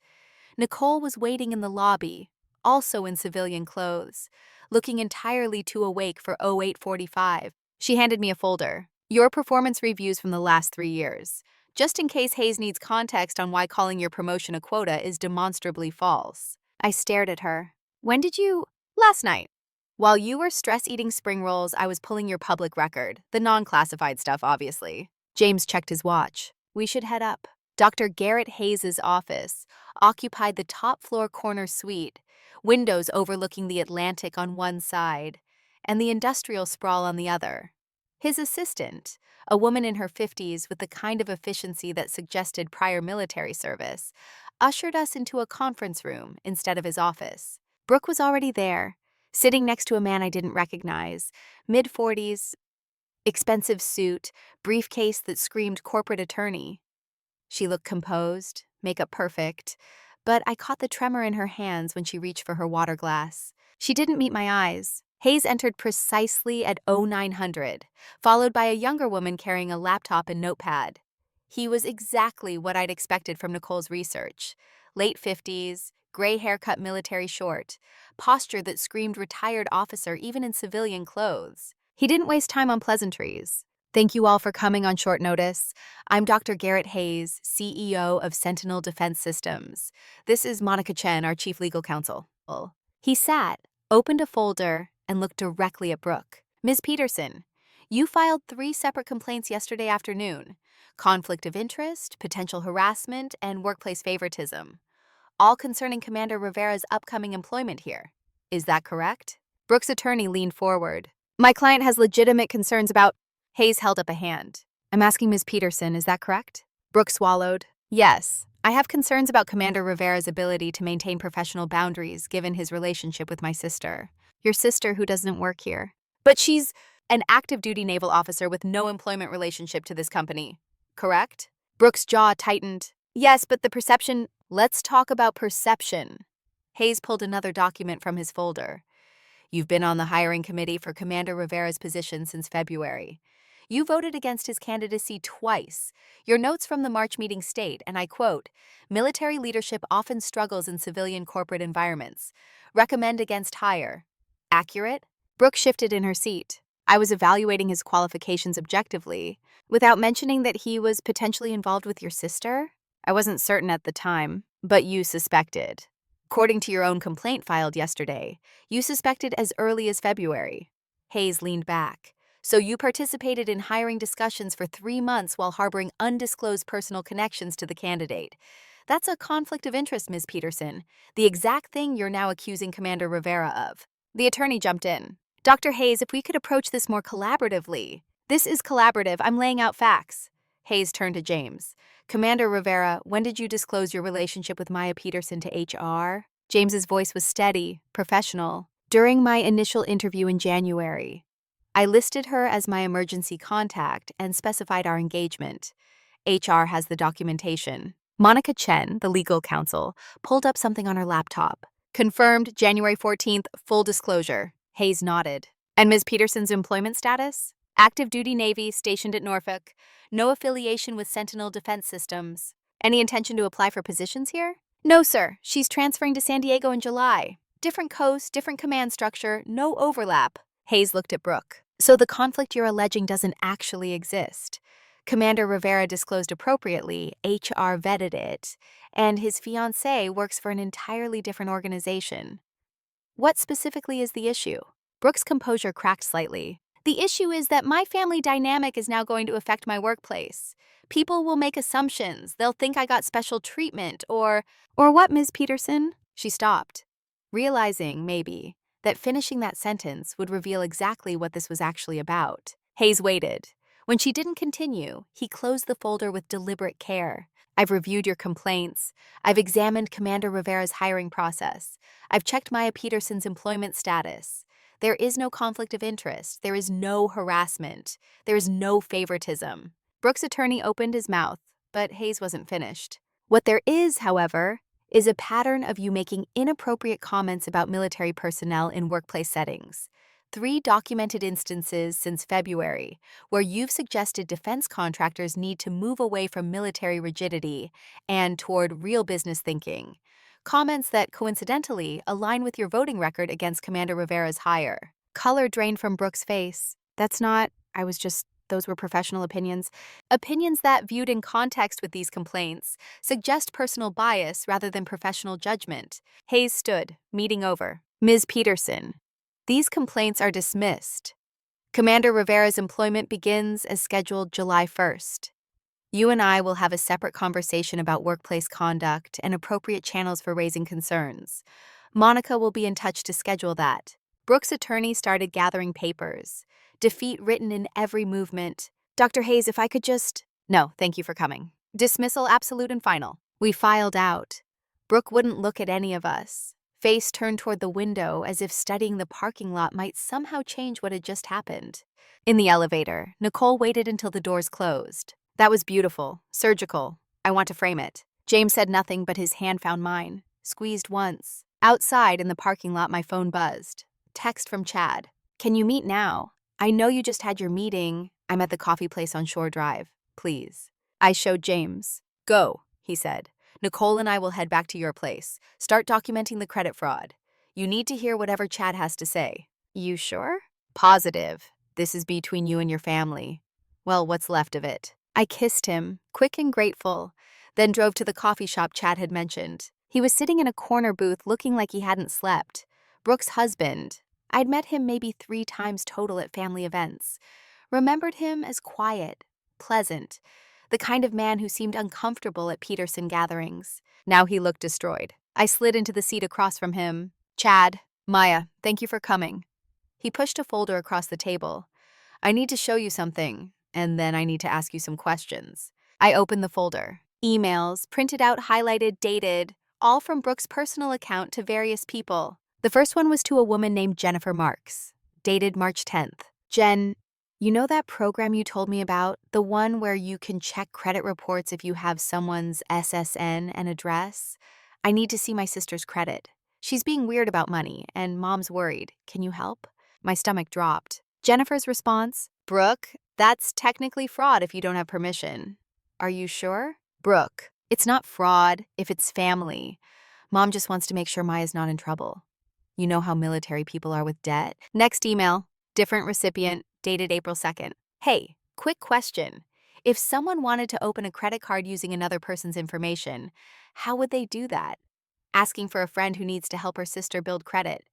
Nicole was waiting in the lobby, also in civilian clothes, looking entirely too awake for 08:45. She handed me a folder. Your performance reviews from the last 3 years, just in case Hayes needs context on why calling your promotion a quota is demonstrably false. I stared at her. When did you? Last night. While you were stress-eating spring rolls, I was pulling your public record, the non-classified stuff, obviously. James checked his watch. We should head up. Dr. Garrett Hayes' office occupied the top-floor corner suite, windows overlooking the Atlantic on one side, and the industrial sprawl on the other. His assistant, a woman in her 50s with the kind of efficiency that suggested prior military service, ushered us into a conference room instead of his office. Brooke was already there, sitting next to a man I didn't recognize, mid-40s, expensive suit, briefcase that screamed corporate attorney. She looked composed, makeup perfect, but I caught the tremor in her hands when she reached for her water glass. She didn't meet my eyes. Hayes entered precisely at 0900, followed by a younger woman carrying a laptop and notepad. He was exactly what I'd expected from Nicole's research. Late 50s, gray haircut military short, posture that screamed retired officer even in civilian clothes. He didn't waste time on pleasantries. Thank you all for coming on short notice. I'm Dr. Garrett Hayes, CEO of Sentinel Defense Systems. This is Monica Chen, our chief legal counsel. He sat, opened a folder, and looked directly at Brooke. Ms. Peterson, you filed 3 separate complaints yesterday afternoon: conflict of interest, potential harassment, and workplace favoritism, all concerning Commander Rivera's upcoming employment here. Is that correct? Brooke's attorney leaned forward. My client has legitimate concerns about... Hayes held up a hand. I'm asking Ms. Peterson, is that correct? Brooke swallowed. Yes, I have concerns about Commander Rivera's ability to maintain professional boundaries given his relationship with my sister. Your sister who doesn't work here. But she's an active duty naval officer with no employment relationship to this company. Correct? Brooke's jaw tightened. Yes, but the perception... Let's talk about perception. Hayes pulled another document from his folder. You've been on the hiring committee for Commander Rivera's position since February. You voted against his candidacy twice. Your notes from the March meeting state, and I quote, military leadership often struggles in civilian corporate environments. Recommend against hire. Accurate? Brooke shifted in her seat. I was evaluating his qualifications objectively, without mentioning that he was potentially involved with your sister. I wasn't certain at the time, but you suspected. According to your own complaint filed yesterday, you suspected as early as February. Hayes leaned back. So you participated in hiring discussions for 3 months while harboring undisclosed personal connections to the candidate. That's a conflict of interest, Ms. Peterson, the exact thing you're now accusing Commander Rivera of. The attorney jumped in. Dr. Hayes, if we could approach this more collaboratively. This is collaborative. I'm laying out facts. Hayes turned to James. Commander Rivera, when did you disclose your relationship with Maya Peterson to HR? James's voice was steady, professional. During my initial interview in January, I listed her as my emergency contact and specified our engagement. HR has the documentation. Monica Chen, the legal counsel, pulled up something on her laptop. Confirmed January 14th, full disclosure. Hayes nodded. And Ms. Peterson's employment status? Active duty Navy, stationed at Norfolk. No affiliation with Sentinel Defense Systems. Any intention to apply for positions here? No, sir. She's transferring to San Diego in July. Different coast, different command structure, no overlap. Hayes looked at Brooke. So the conflict you're alleging doesn't actually exist. Commander Rivera disclosed appropriately, HR vetted it, and his fiancé works for an entirely different organization. What specifically is the issue? Brooke's composure cracked slightly. The issue is that my family dynamic is now going to affect my workplace. People will make assumptions. They'll think I got special treatment or what, Ms. Peterson? She stopped, realizing, maybe, that finishing that sentence would reveal exactly what this was actually about. Hayes waited. When she didn't continue, he closed the folder with deliberate care. I've reviewed your complaints. I've examined Commander Rivera's hiring process. I've checked Maya Peterson's employment status. There is no conflict of interest. There is no harassment. There is no favoritism. Brooke's attorney opened his mouth, but Hayes wasn't finished. What there is, however, is a pattern of you making inappropriate comments about military personnel in workplace settings. 3 documented instances since February where you've suggested defense contractors need to move away from military rigidity and toward real business thinking. Comments that, coincidentally, align with your voting record against Commander Rivera's hire. Color drained from Brooke's face. Those were professional opinions. Opinions that, viewed in context with these complaints, suggest personal bias rather than professional judgment. Hayes stood, meeting over. Ms. Peterson, these complaints are dismissed. Commander Rivera's employment begins as scheduled July 1st. You and I will have a separate conversation about workplace conduct and appropriate channels for raising concerns. Monica will be in touch to schedule that. Brooke's attorney started gathering papers. Defeat written in every movement. Dr. Hayes, if I could just... No, thank you for coming. Dismissal absolute and final. We filed out. Brooke wouldn't look at any of us. Face turned toward the window as if studying the parking lot might somehow change what had just happened. In the elevator, Nicole waited until the doors closed. That was beautiful. Surgical. I want to frame it. James said nothing, but his hand found mine. Squeezed once. Outside in the parking lot, my phone buzzed. Text from Chad. Can you meet now? I know you just had your meeting. I'm at the coffee place on Shore Drive. Please. I showed James. Go, he said. Nicole and I will head back to your place. Start documenting the credit fraud. You need to hear whatever Chad has to say. You sure? Positive. This is between you and your family. Well, what's left of it. I kissed him, quick and grateful, then drove to the coffee shop Chad had mentioned. He was sitting in a corner booth looking like he hadn't slept. Brooke's husband. I'd met him maybe 3 times total at family events. Remembered him as quiet, pleasant, the kind of man who seemed uncomfortable at Peterson gatherings. Now he looked destroyed. I slid into the seat across from him. Chad, Maya, thank you for coming. He pushed a folder across the table. I need to show you something, and then I need to ask you some questions. I opened the folder. Emails, printed out, highlighted, dated, all from Brooke's personal account to various people. The first one was to a woman named Jennifer Marks, dated March 10th. Jen, you know that program you told me about? The one where you can check credit reports if you have someone's SSN and address? I need to see my sister's credit. She's being weird about money, and Mom's worried. Can you help? My stomach dropped. Jennifer's response, Brooke, that's technically fraud if you don't have permission. Are you sure? Brooke, it's not fraud if it's family. Mom just wants to make sure Maya's not in trouble. You know how military people are with debt. Next email, different recipient, dated April 2nd. Hey, quick question. If someone wanted to open a credit card using another person's information, how would they do that? Asking for a friend who needs to help her sister build credit,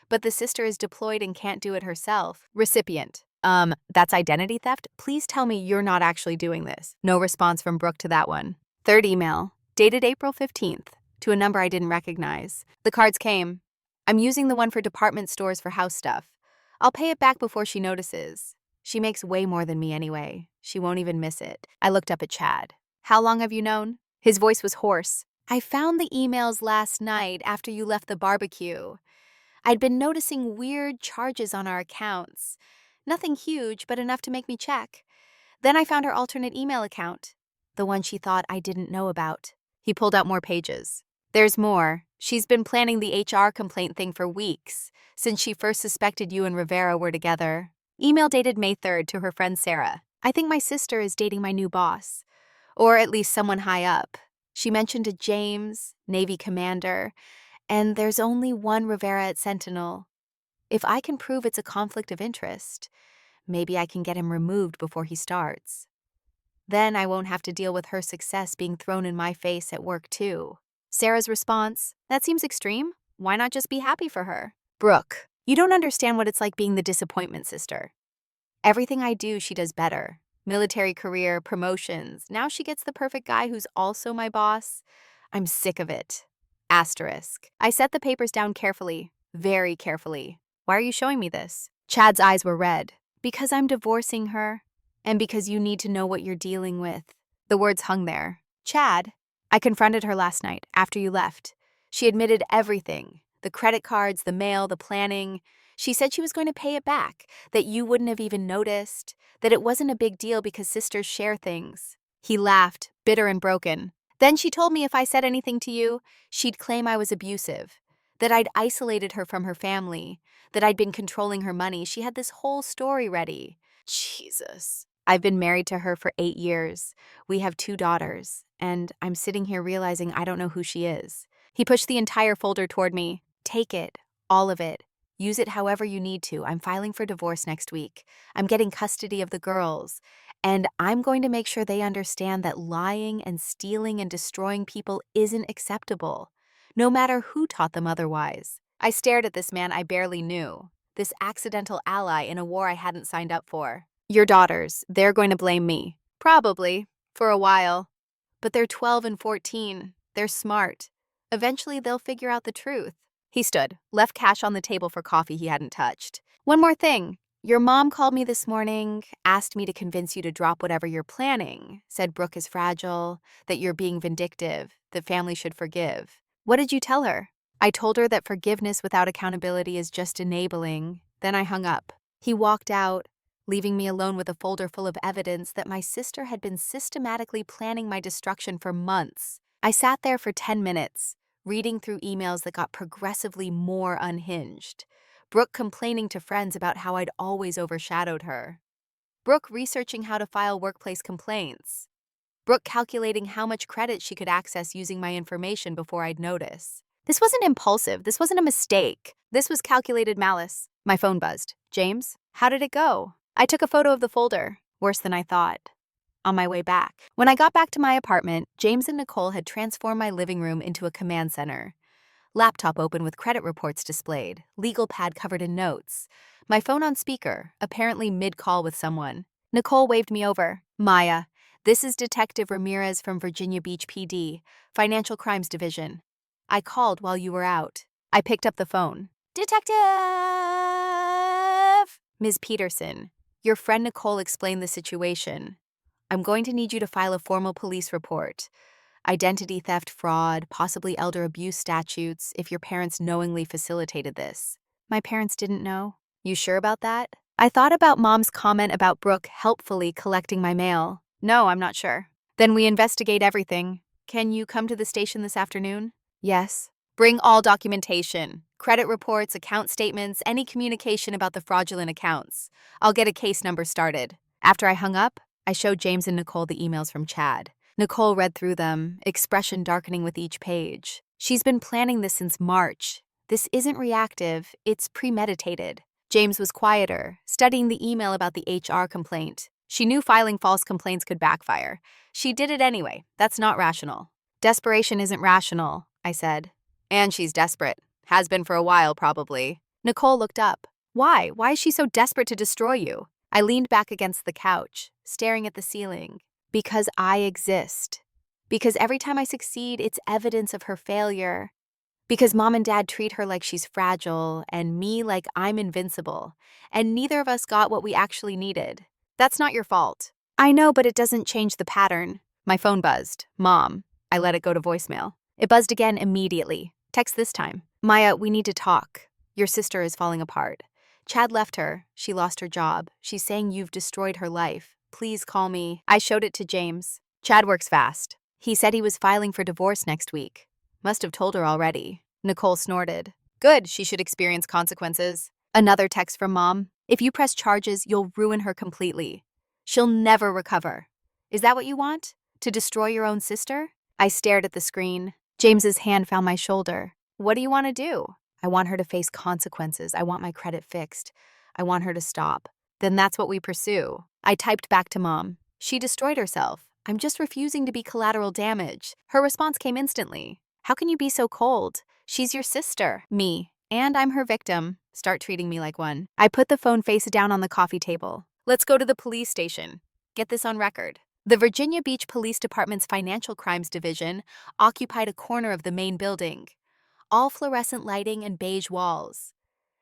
but the sister is deployed and can't do it herself. Recipient. That's identity theft? Please tell me you're not actually doing this. No response from Brooke to that one. Third email, dated April 15th, to a number I didn't recognize. The cards came. I'm using the one for department stores for house stuff. I'll pay it back before she notices. She makes way more than me anyway. She won't even miss it. I looked up at Chad. How long have you known? His voice was hoarse. I found the emails last night after you left the barbecue. I'd been noticing weird charges on our accounts. Nothing huge, but enough to make me check. Then I found her alternate email account, the one she thought I didn't know about. He pulled out more pages. There's more. She's been planning the HR complaint thing for weeks, since she first suspected you and Rivera were together. Email dated May 3rd to her friend Sarah. I think my sister is dating my new boss, or at least someone high up. She mentioned a James, Navy commander, and there's only one Rivera at Sentinel. If I can prove it's a conflict of interest, maybe I can get him removed before he starts. Then I won't have to deal with her success being thrown in my face at work too. Sarah's response, that seems extreme. Why not just be happy for her? Brooke, you don't understand what it's like being the disappointment sister. Everything I do, she does better. Military career, promotions. Now she gets the perfect guy who's also my boss. I'm sick of it. Asterisk. I set the papers down carefully, very carefully. Why are you showing me this? Chad's eyes were red. Because I'm divorcing her, and because you need to know what you're dealing with. The words hung there. Chad, I confronted her last night, after you left. She admitted everything. The credit cards, the mail, the planning. She said she was going to pay it back, that you wouldn't have even noticed, that it wasn't a big deal because sisters share things. He laughed, bitter and broken. Then she told me if I said anything to you, she'd claim I was abusive, that I'd isolated her from her family, that I'd been controlling her money. She had this whole story ready. Jesus. I've been married to her for 8 years. We have 2 daughters, and I'm sitting here realizing I don't know who she is. He pushed the entire folder toward me. Take it, all of it. Use it however you need to. I'm filing for divorce next week. I'm getting custody of the girls. And I'm going to make sure they understand that lying and stealing and destroying people isn't acceptable, no matter who taught them otherwise. I stared at this man I barely knew, this accidental ally in a war I hadn't signed up for. Your daughters, they're going to blame me. Probably, for a while. But they're 12 and 14. They're smart. Eventually they'll figure out the truth. He stood, left cash on the table for coffee he hadn't touched. One more thing. Your mom called me this morning, asked me to convince you to drop whatever you're planning, said Brooke is fragile, that you're being vindictive, that family should forgive. What did you tell her? I told her that forgiveness without accountability is just enabling. Then I hung up. He walked out, leaving me alone with a folder full of evidence that my sister had been systematically planning my destruction for months. I sat there for 10 minutes, reading through emails that got progressively more unhinged. Brooke complaining to friends about how I'd always overshadowed her. Brooke researching how to file workplace complaints. Brooke calculating how much credit she could access using my information before I'd notice. This wasn't impulsive. This wasn't a mistake. This was calculated malice. My phone buzzed. James, how did it go? I took a photo of the folder. Worse than I thought. On my way back. When I got back to my apartment, James and Nicole had transformed my living room into a command center. Laptop open with credit reports displayed, legal pad covered in notes. My phone on speaker, apparently mid-call with someone. Nicole waved me over. Maya, this is Detective Ramirez from Virginia Beach PD, Financial Crimes Division. I called while you were out. I picked up the phone. Detective! Ms. Peterson, your friend Nicole explained the situation. I'm going to need you to file a formal police report. Identity theft, fraud, possibly elder abuse statutes if your parents knowingly facilitated this. My parents didn't know. You sure about that? I thought about Mom's comment about Brooke helpfully collecting my mail. No, I'm not sure. Then we investigate everything. Can you come to the station this afternoon? Yes. Bring all documentation, credit reports, account statements, any communication about the fraudulent accounts. I'll get a case number started. After I hung up, I showed James and Nicole the emails from Chad. Nicole read through them, expression darkening with each page. She's been planning this since March. This isn't reactive, it's premeditated. James was quieter, studying the email about the HR complaint. She knew filing false complaints could backfire. She did it anyway. That's not rational. Desperation isn't rational, I said. And she's desperate. Has been for a while, probably. Nicole looked up. Why? Why is she so desperate to destroy you? I leaned back against the couch, staring at the ceiling. Because I exist. Because every time I succeed, it's evidence of her failure. Because mom and dad treat her like she's fragile and me like I'm invincible. And neither of us got what we actually needed. That's not your fault. I know, but it doesn't change the pattern. My phone buzzed. Mom. I let it go to voicemail. It buzzed again immediately. Text this time. Maya, we need to talk. Your sister is falling apart. Chad left her. She lost her job. She's saying you've destroyed her life. Please call me. I showed it to James. Chad works fast. He said he was filing for divorce next week. Must have told her already. Nicole snorted. Good, she should experience consequences. Another text from Mom. If you press charges, you'll ruin her completely. She'll never recover. Is that what you want? To destroy your own sister? I stared at the screen. James's hand found my shoulder. What do you want to do? I want her to face consequences. I want my credit fixed. I want her to stop. Then that's what we pursue. I typed back to Mom. She destroyed herself. I'm just refusing to be collateral damage. Her response came instantly. How can you be so cold? She's your sister. Me. And I'm her victim. Start treating me like one. I put the phone face down on the coffee table. Let's go to the police station. Get this on record. The Virginia Beach Police Department's Financial Crimes Division occupied a corner of the main building. All fluorescent lighting and beige walls.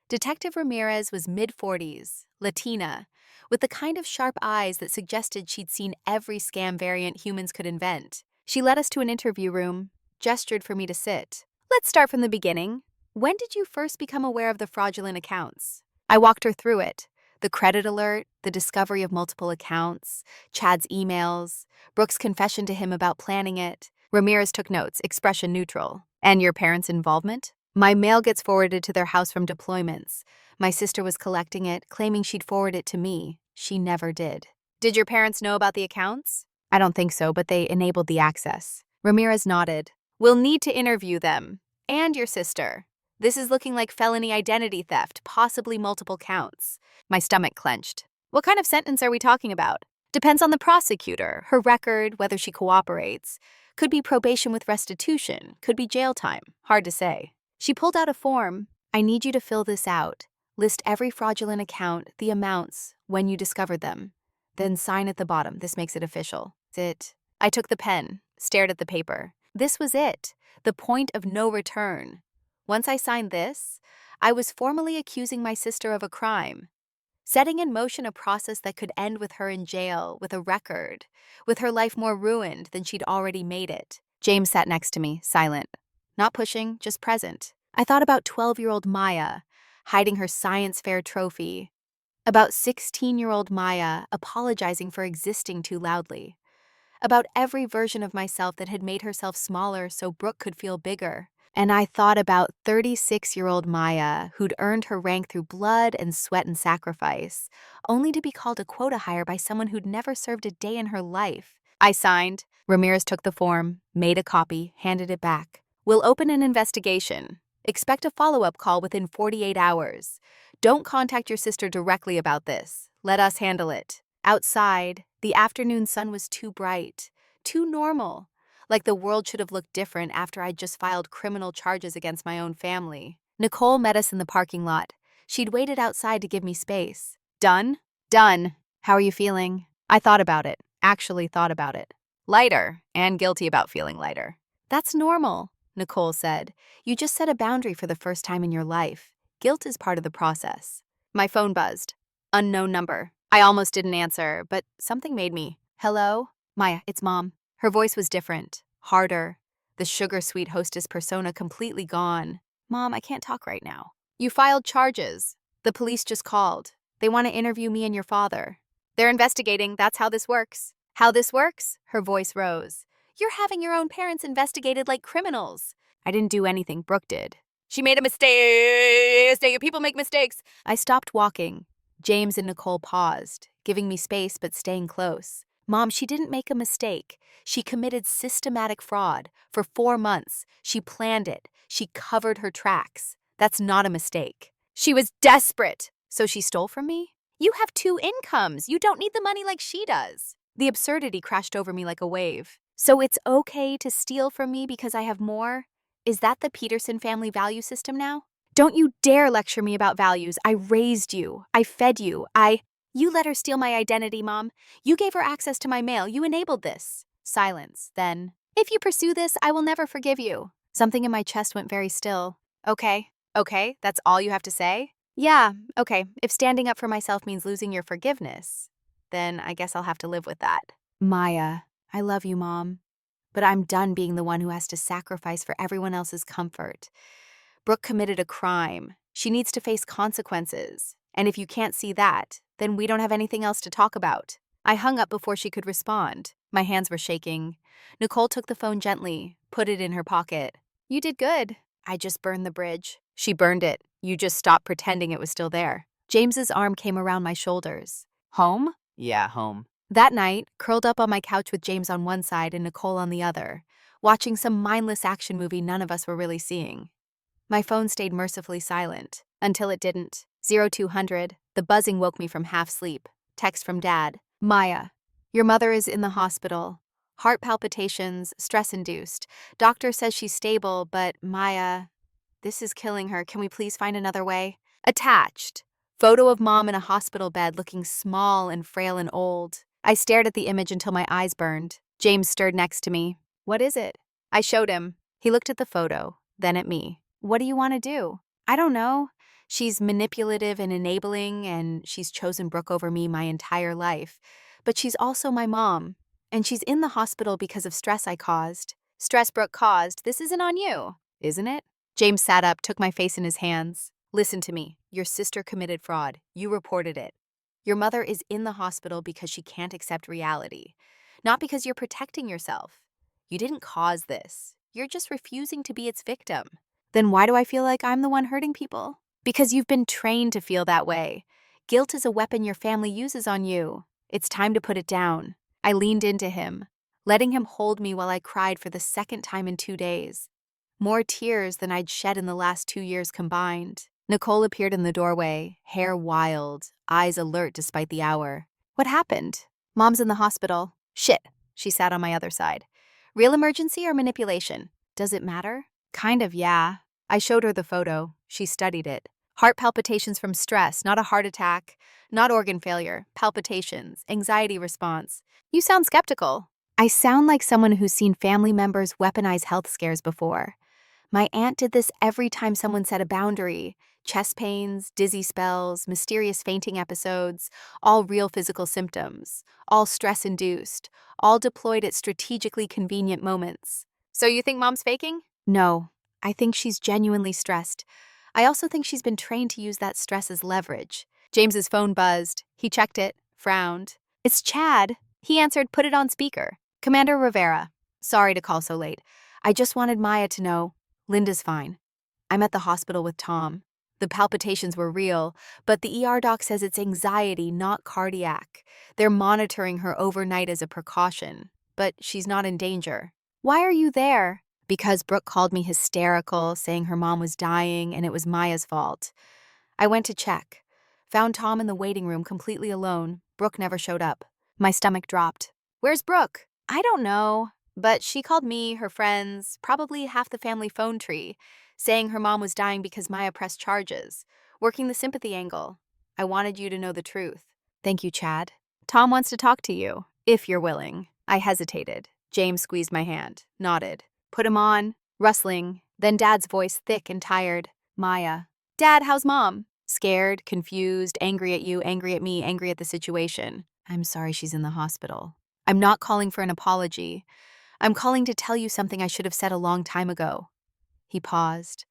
Detective Ramirez was mid-40s, Latina, with the kind of sharp eyes that suggested she'd seen every scam variant humans could invent. She led us to an interview room, gestured for me to sit. Let's start from the beginning. When did you first become aware of the fraudulent accounts? I walked her through it. The credit alert, the discovery of multiple accounts, Chad's emails, Brooke's confession to him about planning it. Ramirez took notes, expression neutral. And your parents' involvement? My mail gets forwarded to their house from deployments. My sister was collecting it, claiming she'd forward it to me. She never did. Did your parents know about the accounts? I don't think so, but they enabled the access. Ramirez nodded. We'll need to interview them. And your sister. This is looking like felony identity theft, possibly multiple counts. My stomach clenched. What kind of sentence are we talking about? Depends on the prosecutor, her record, whether she cooperates. Could be probation with restitution, could be jail time. Hard to say. She pulled out a form. I need you to fill this out. List every fraudulent account, the amounts, when you discovered them. Then sign at the bottom. This makes it official. I took the pen, stared at the paper. This was it. The point of no return. Once I signed this, I was formally accusing my sister of a crime, setting in motion a process that could end with her in jail, with a record, with her life more ruined than she'd already made it. James sat next to me, silent. Not pushing, just present. I thought about 12-year-old Maya, hiding her science fair trophy. About 16-year-old Maya, apologizing for existing too loudly. About every version of myself that had made herself smaller so Brooke could feel bigger. And I thought about 36-year-old Maya, who'd earned her rank through blood and sweat and sacrifice, only to be called a quota hire by someone who'd never served a day in her life. I signed. Ramirez took the form, made a copy, handed it back. We'll open an investigation. Expect a follow-up call within 48 hours. Don't contact your sister directly about this. Let us handle it. Outside, the afternoon sun was too bright, too normal. Like the world should have looked different after I'd just filed criminal charges against my own family. Nicole met us in the parking lot. She'd waited outside to give me space. Done? Done. How are you feeling? I thought about it. Actually thought about it. Lighter, and guilty about feeling lighter. That's normal, Nicole said. You just set a boundary for the first time in your life. Guilt is part of the process. My phone buzzed. Unknown number. I almost didn't answer, but something made me. Hello? Maya, it's Mom. Her voice was different, harder, the sugar-sweet hostess persona completely gone. Mom, I can't talk right now. You filed charges. The police just called. They want to interview me and your father. They're investigating. That's how this works. How this works? Her voice rose. You're having your own parents investigated like criminals. I didn't do anything. Brooke did. She made a mistake. People make mistakes. I stopped walking. James and Nicole paused, giving me space but staying close. Mom, she didn't make a mistake. She committed systematic fraud. For 4 months, she planned it. She covered her tracks. That's not a mistake. She was desperate. So she stole from me? You have two incomes. You don't need the money like she does. The absurdity crashed over me like a wave. So it's okay to steal from me because I have more? Is that the Peterson family value system now? Don't you dare lecture me about values. I raised you. I fed you. You let her steal my identity, Mom. You gave her access to my mail. You enabled this. Silence. Then, if you pursue this, I will never forgive you. Something in my chest went very still. Okay. Okay, that's all you have to say? Yeah, okay. If standing up for myself means losing your forgiveness, then I guess I'll have to live with that. Maya, I love you, Mom. But I'm done being the one who has to sacrifice for everyone else's comfort. Brooke committed a crime. She needs to face consequences. And if you can't see that, then we don't have anything else to talk about. I hung up before she could respond. My hands were shaking. Nicole took the phone gently, put it in her pocket. You did good. I just burned the bridge. She burned it. You just stopped pretending it was still there. James's arm came around my shoulders. Home? Yeah, home. That night, curled up on my couch with James on one side and Nicole on the other, watching some mindless action movie none of us were really seeing. My phone stayed mercifully silent, until it didn't. 0200, the buzzing woke me from half sleep. Text from Dad. Maya, your mother is in the hospital. Heart palpitations, stress-induced. Doctor says she's stable, but Maya, this is killing her. Can we please find another way? Attached. Photo of Mom in a hospital bed looking small and frail and old. I stared at the image until my eyes burned. James stirred next to me. What is it? I showed him. He looked at the photo, then at me. What do you want to do? I don't know. She's manipulative and enabling, and she's chosen Brooke over me my entire life. But she's also my mom, and she's in the hospital because of stress I caused. Stress Brooke caused. This isn't on you, isn't it? James sat up, took my face in his hands. Listen to me. Your sister committed fraud. You reported it. Your mother is in the hospital because she can't accept reality, not because you're protecting yourself. You didn't cause this. You're just refusing to be its victim. Then why do I feel like I'm the one hurting people? Because you've been trained to feel that way. Guilt is a weapon your family uses on you. It's time to put it down. I leaned into him, letting him hold me while I cried for the second time in 2 days. More tears than I'd shed in the last 2 years combined. Nicole appeared in the doorway, hair wild, eyes alert despite the hour. What happened? Mom's in the hospital. Shit, she sat on my other side. Real emergency or manipulation? Does it matter? Kind of, yeah. I showed her the photo. She studied it. Heart palpitations from stress, not a heart attack, not organ failure, palpitations, anxiety response. You sound skeptical. I sound like someone who's seen family members weaponize health scares before. My aunt did this every time someone set a boundary. Chest pains, dizzy spells, mysterious fainting episodes, all real physical symptoms, all stress-induced, all deployed at strategically convenient moments. So you think Mom's faking? No, I think she's genuinely stressed. I also think she's been trained to use that stress as leverage. James's phone buzzed. He checked it, frowned. It's Chad. He answered, put it on speaker. Commander Rivera. Sorry to call so late. I just wanted Maya to know. Linda's fine. I'm at the hospital with Tom. The palpitations were real, but the ER doc says it's anxiety, not cardiac. They're monitoring her overnight as a precaution, but she's not in danger. Why are you there? Because Brooke called me hysterical, saying her mom was dying and it was Maya's fault. I went to check. Found Tom in the waiting room completely alone. Brooke never showed up. My stomach dropped. Where's Brooke? I don't know. But she called me, her friends, probably half the family phone tree, saying her mom was dying because Maya pressed charges, working the sympathy angle. I wanted you to know the truth. Thank you, Chad. Tom wants to talk to you, if you're willing. I hesitated. James squeezed my hand, nodded. Put him on, rustling, then Dad's voice thick and tired. Maya. Dad, how's Mom? Scared, confused, angry at you, angry at me, angry at the situation. I'm sorry she's in the hospital. I'm not calling for an apology. I'm calling to tell you something I should have said a long time ago. He paused.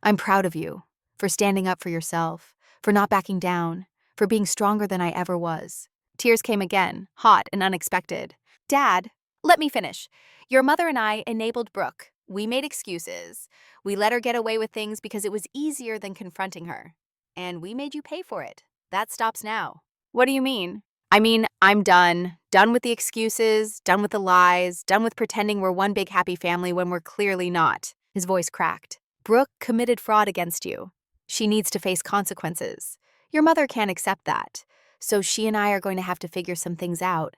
I'm proud of you, for standing up for yourself, for not backing down, for being stronger than I ever was. Tears came again, hot and unexpected. Dad, let me finish. Your mother and I enabled Brooke. We made excuses. We let her get away with things because it was easier than confronting her. And we made you pay for it. That stops now. What do you mean? I mean, I'm done. Done with the excuses, done with the lies, done with pretending we're one big happy family when we're clearly not. His voice cracked. Brooke committed fraud against you. She needs to face consequences. Your mother can't accept that, so she and I are going to have to figure some things out.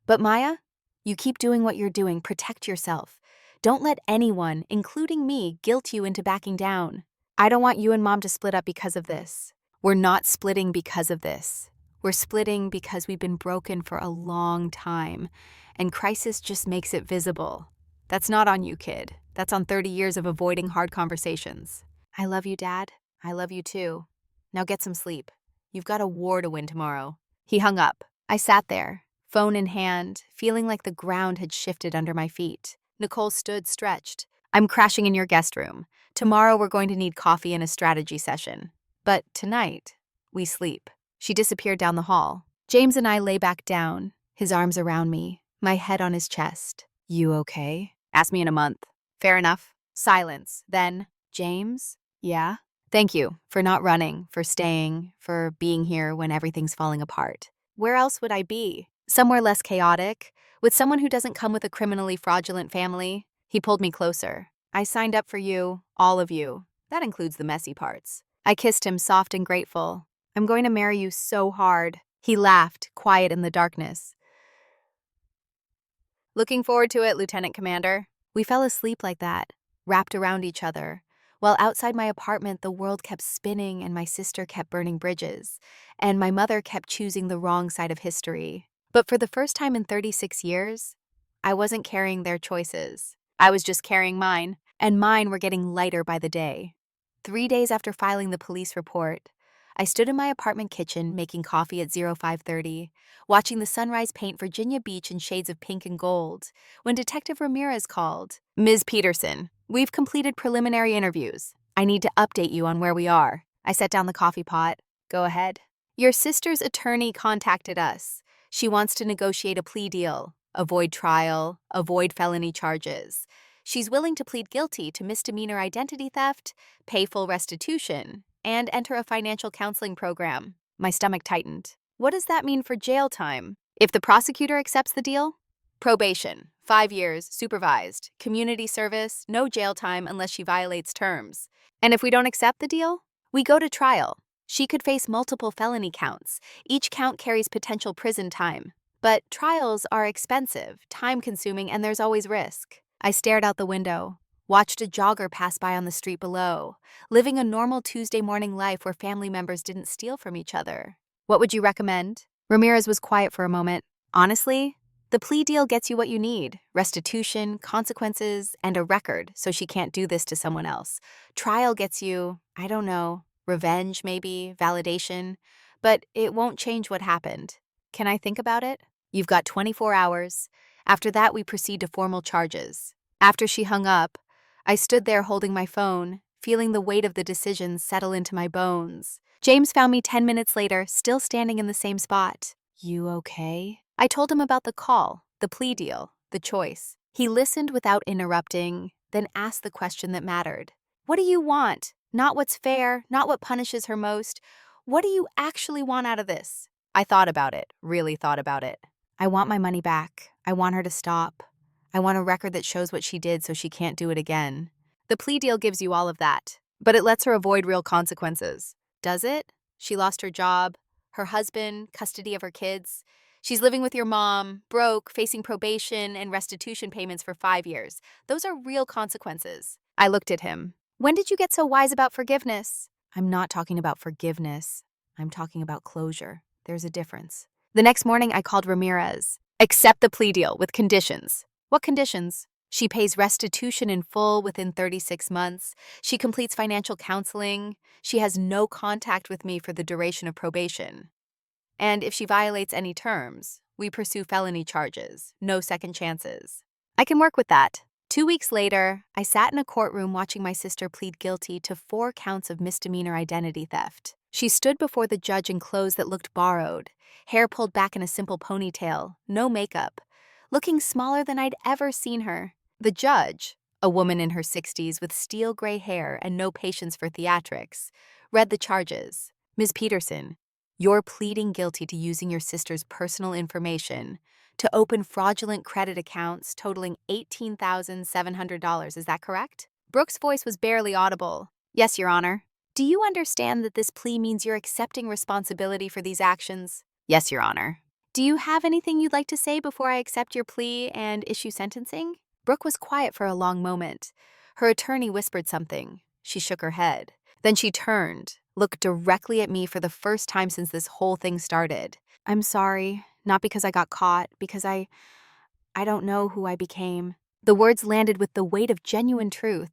But Maya, you keep doing what you're doing. Protect yourself. Don't let anyone, including me, guilt you into backing down. I don't want you and Mom to split up because of this. We're not splitting because of this. We're splitting because we've been broken for a long time, and crisis just makes it visible. That's not on you, kid. That's on 30 years of avoiding hard conversations. I love you, Dad. I love you too. Now get some sleep. You've got a war to win tomorrow. He hung up. I sat there, phone in hand, feeling like the ground had shifted under my feet. Nicole stood stretched. I'm crashing in your guest room. Tomorrow we're going to need coffee and a strategy session. But tonight, we sleep. She disappeared down the hall. James and I lay back down, his arms around me, my head on his chest. You okay? Ask me in a month. Fair enough. Silence. Then, James? Yeah? Thank you for not running, for staying, for being here when everything's falling apart. Where else would I be? Somewhere less chaotic, with someone who doesn't come with a criminally fraudulent family. He pulled me closer. I signed up for you, all of you. That includes the messy parts. I kissed him, soft and grateful. I'm going to marry you so hard. He laughed, quiet in the darkness. Looking forward to it, Lieutenant Commander. We fell asleep like that, wrapped around each other, while outside my apartment the world kept spinning and my sister kept burning bridges, and my mother kept choosing the wrong side of history. But for the first time in 36 years, I wasn't carrying their choices. I was just carrying mine, and mine were getting lighter by the day. 3 days after filing the police report, I stood in my apartment kitchen making coffee at 0530, watching the sunrise paint Virginia Beach in shades of pink and gold, when Detective Ramirez called. Ms. Peterson, we've completed preliminary interviews. I need to update you on where we are. I set down the coffee pot. Go ahead. Your sister's attorney contacted us. She wants to negotiate a plea deal, avoid trial, avoid felony charges. She's willing to plead guilty to misdemeanor identity theft, pay full restitution, and enter a financial counseling program. My stomach tightened. What does that mean for jail time? If the prosecutor accepts the deal? Probation, 5 years, supervised, community service, no jail time unless she violates terms. And if we don't accept the deal? We go to trial. She could face multiple felony counts. Each count carries potential prison time. But trials are expensive, time-consuming, and there's always risk. I stared out the window, watched a jogger pass by on the street below, living a normal Tuesday morning life where family members didn't steal from each other. What would you recommend? Ramirez was quiet for a moment. Honestly, the plea deal gets you what you need: restitution, consequences, and a record so she can't do this to someone else. Trial gets you, I don't know, revenge maybe, validation, but it won't change what happened. Can I think about it? You've got 24 hours. After that, we proceed to formal charges. After she hung up, I stood there holding my phone, feeling the weight of the decision settle into my bones. James found me 10 minutes later, still standing in the same spot. You okay? I told him about the call, the plea deal, the choice. He listened without interrupting, then asked the question that mattered. What do you want? Not what's fair, not what punishes her most. What do you actually want out of this? I thought about it, really thought about it. I want my money back. I want her to stop. I want a record that shows what she did so she can't do it again. The plea deal gives you all of that, but it lets her avoid real consequences. Does it? She lost her job, her husband, custody of her kids. She's living with your mom, broke, facing probation and restitution payments for 5 years. Those are real consequences. I looked at him. When did you get so wise about forgiveness? I'm not talking about forgiveness. I'm talking about closure. There's a difference. The next morning, I called Ramirez. Accept the plea deal with conditions. What conditions? She pays restitution in full within 36 months. She completes financial counseling. She has no contact with me for the duration of probation. And if she violates any terms, we pursue felony charges, no second chances. I can work with that. 2 weeks later, I sat in a courtroom watching my sister plead guilty to 4 counts of misdemeanor identity theft. She stood before the judge in clothes that looked borrowed, hair pulled back in a simple ponytail, no makeup, looking smaller than I'd ever seen her. The judge, a woman in her 60s with steel gray hair and no patience for theatrics, read the charges. Ms. Peterson, you're pleading guilty to using your sister's personal information to open fraudulent credit accounts totaling $18,700. Is that correct? Brooke's voice was barely audible. Yes, Your Honor. Do you understand that this plea means you're accepting responsibility for these actions? Yes, Your Honor. Do you have anything you'd like to say before I accept your plea and issue sentencing? Brooke was quiet for a long moment. Her attorney whispered something. She shook her head. Then she turned, looked directly at me for the first time since this whole thing started. I'm sorry, not because I got caught, because I don't know who I became. The words landed with the weight of genuine truth.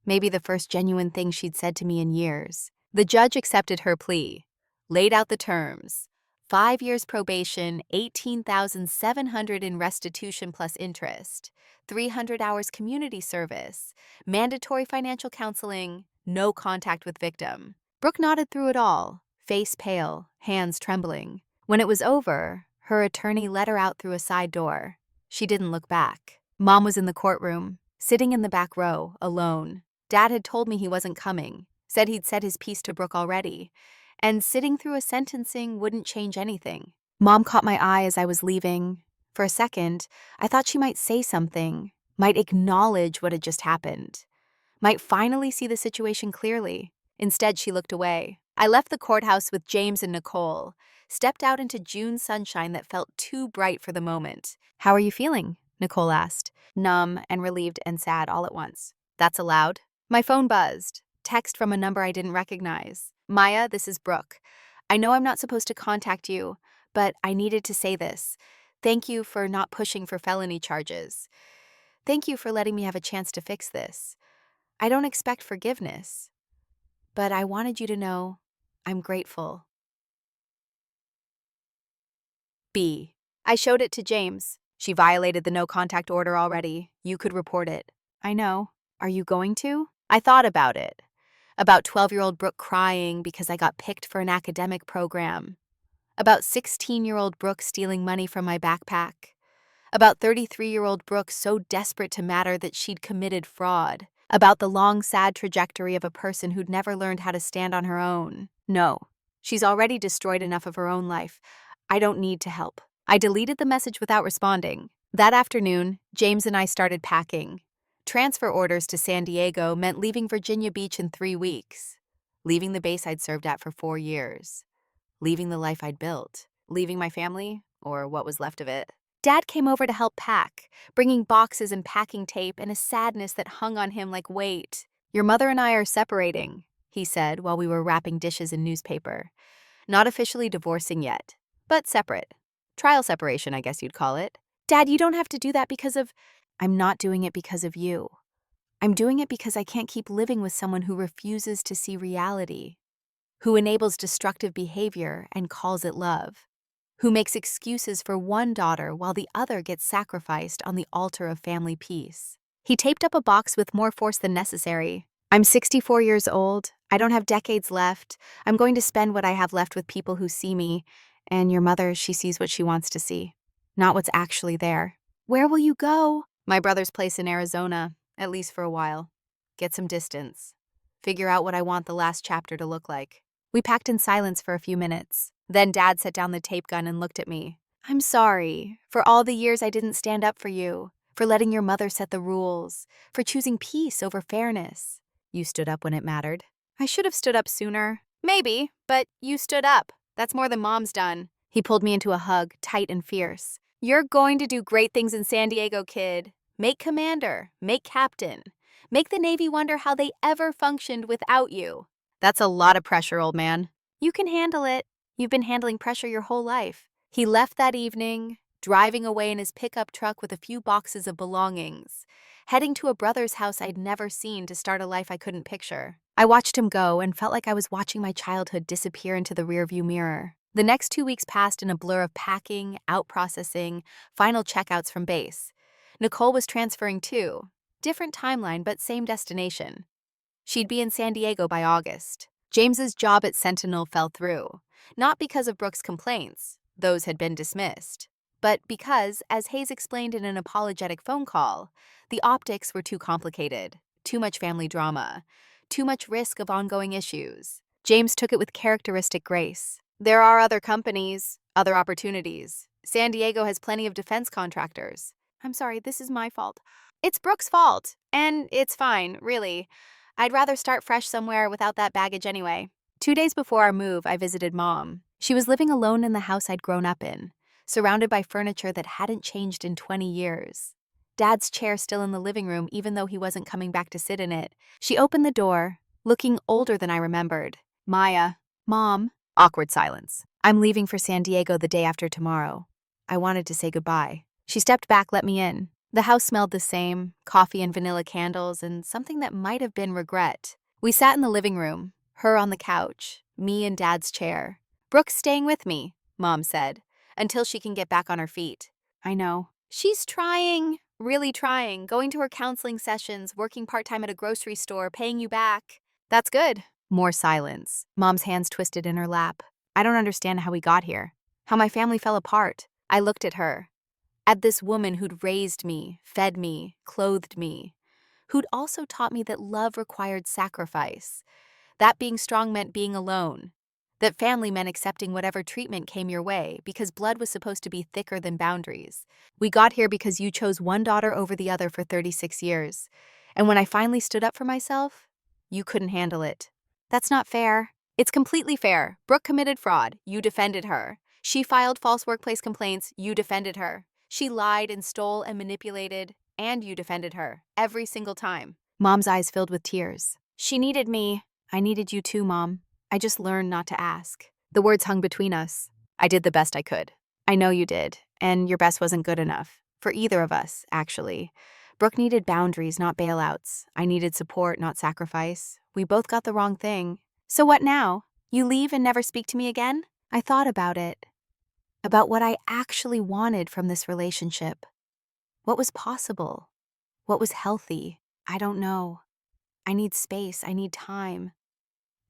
Maybe the first genuine thing she'd said to me in years. The judge accepted her plea, laid out the terms. 5 years probation, 18,700 in restitution plus interest, 300 hours community service, mandatory financial counseling, no contact with victim. Brooke nodded through it all, face pale, hands trembling. When it was over, her attorney let her out through a side door. She didn't look back. Mom was in the courtroom, sitting in the back row, alone. Dad had told me he wasn't coming, said he'd said his piece to Brooke already, and sitting through a sentencing wouldn't change anything. Mom caught my eye as I was leaving. For a second, I thought she might say something, might acknowledge what had just happened, might finally see the situation clearly. Instead, she looked away. I left the courthouse with James and Nicole, stepped out into June sunshine that felt too bright for the moment. "How are you feeling?" Nicole asked, numb and relieved and sad all at once. "That's allowed?" My phone buzzed. Text from a number I didn't recognize. "Maya, this is Brooke. I know I'm not supposed to contact you, but I needed to say this. Thank you for not pushing for felony charges. Thank you for letting me have a chance to fix this. I don't expect forgiveness, but I wanted you to know I'm grateful." B. I showed it to James. "She violated the no contact order already. You could report it." "I know. Are you going to?" I thought about it. About 12-year-old Brooke crying because I got picked for an academic program. About 16-year-old Brooke stealing money from my backpack. About 33-year-old Brooke so desperate to matter that she'd committed fraud. About the long, sad trajectory of a person who'd never learned how to stand on her own. No, she's already destroyed enough of her own life. I don't need to help. I deleted the message without responding. That afternoon, James and I started packing. Transfer orders to San Diego meant leaving Virginia Beach in 3 weeks. Leaving the base I'd served at for 4 years. Leaving the life I'd built. Leaving my family, or what was left of it. Dad came over to help pack, bringing boxes and packing tape and a sadness that hung on him like weight. "Your mother and I are separating," he said while we were wrapping dishes in newspaper. "Not officially divorcing yet, but separate. Trial separation, I guess you'd call it." "Dad, you don't have to do that because of—" "I'm not doing it because of you. I'm doing it because I can't keep living with someone who refuses to see reality, who enables destructive behavior and calls it love, who makes excuses for one daughter while the other gets sacrificed on the altar of family peace." He taped up a box with more force than necessary. "I'm 64 years old. I don't have decades left. I'm going to spend what I have left with people who see me, and your mother, she sees what she wants to see, not what's actually there." "Where will you go?" "My brother's place in Arizona, at least for a while. Get some distance. Figure out what I want the last chapter to look like." We packed in silence for a few minutes. Then Dad set down the tape gun and looked at me. "I'm sorry for all the years I didn't stand up for you, for letting your mother set the rules, for choosing peace over fairness. You stood up when it mattered." "I should have stood up sooner." "Maybe, but you stood up. That's more than Mom's done." He pulled me into a hug, tight and fierce. "You're going to do great things in San Diego, kid. Make commander, make captain. Make the Navy wonder how they ever functioned without you." "That's a lot of pressure, old man." "You can handle it. You've been handling pressure your whole life." He left that evening, driving away in his pickup truck with a few boxes of belongings, heading to a brother's house I'd never seen to start a life I couldn't picture. I watched him go and felt like I was watching my childhood disappear into the rearview mirror. The next 2 weeks passed in a blur of packing, out-processing, final checkouts from base. Nicole was transferring too. Different timeline, but same destination. She'd be in San Diego by August. James's job at Sentinel fell through, not because of Brooke's complaints, those had been dismissed, but because, as Hayes explained in an apologetic phone call, the optics were too complicated, too much family drama, too much risk of ongoing issues. James took it with characteristic grace. "There are other companies, other opportunities. San Diego has plenty of defense contractors." "I'm sorry, this is my fault." "It's Brooke's fault, and it's fine, really. I'd rather start fresh somewhere without that baggage anyway. 2 days before our move, I visited Mom. She was living alone in the house I'd grown up in, surrounded by furniture that hadn't changed in 20 years. Dad's chair still in the living room, even though he wasn't coming back to sit in it. She opened the door, looking older than I remembered. Maya. Mom. Awkward silence. I'm leaving for San Diego the day after tomorrow. I wanted to say goodbye. She stepped back, let me in. The house smelled the same, coffee and vanilla candles, and something that might have been regret. We sat in the living room, her on the couch, me in Dad's chair. Brooke's staying with me, Mom said, until she can get back on her feet. I know. She's trying, really trying, going to her counseling sessions, working part-time at a grocery store, paying you back. That's good. More silence. Mom's hands twisted in her lap. I don't understand how we got here, how my family fell apart. I looked at her, at this woman who'd raised me, fed me, clothed me, who'd also taught me that love required sacrifice, that being strong meant being alone, that family meant accepting whatever treatment came your way because blood was supposed to be thicker than boundaries. We got here because you chose one daughter over the other for 36 years. And when I finally stood up for myself, you couldn't handle it. That's not fair. It's completely fair. Brooke committed fraud. You defended her. She filed false workplace complaints. You defended her. She lied and stole and manipulated, and you defended her every single time. Mom's eyes filled with tears. She needed me. I needed you too, Mom. I just learned not to ask. The words hung between us. I did the best I could. I know you did, and your best wasn't good enough. For either of us, actually. Brooke needed boundaries, not bailouts. I needed support, not sacrifice. We both got the wrong thing. So what now? You leave and never speak to me again? I thought about it. About what I actually wanted from this relationship. What was possible? What was healthy? I don't know. I need space. I need time.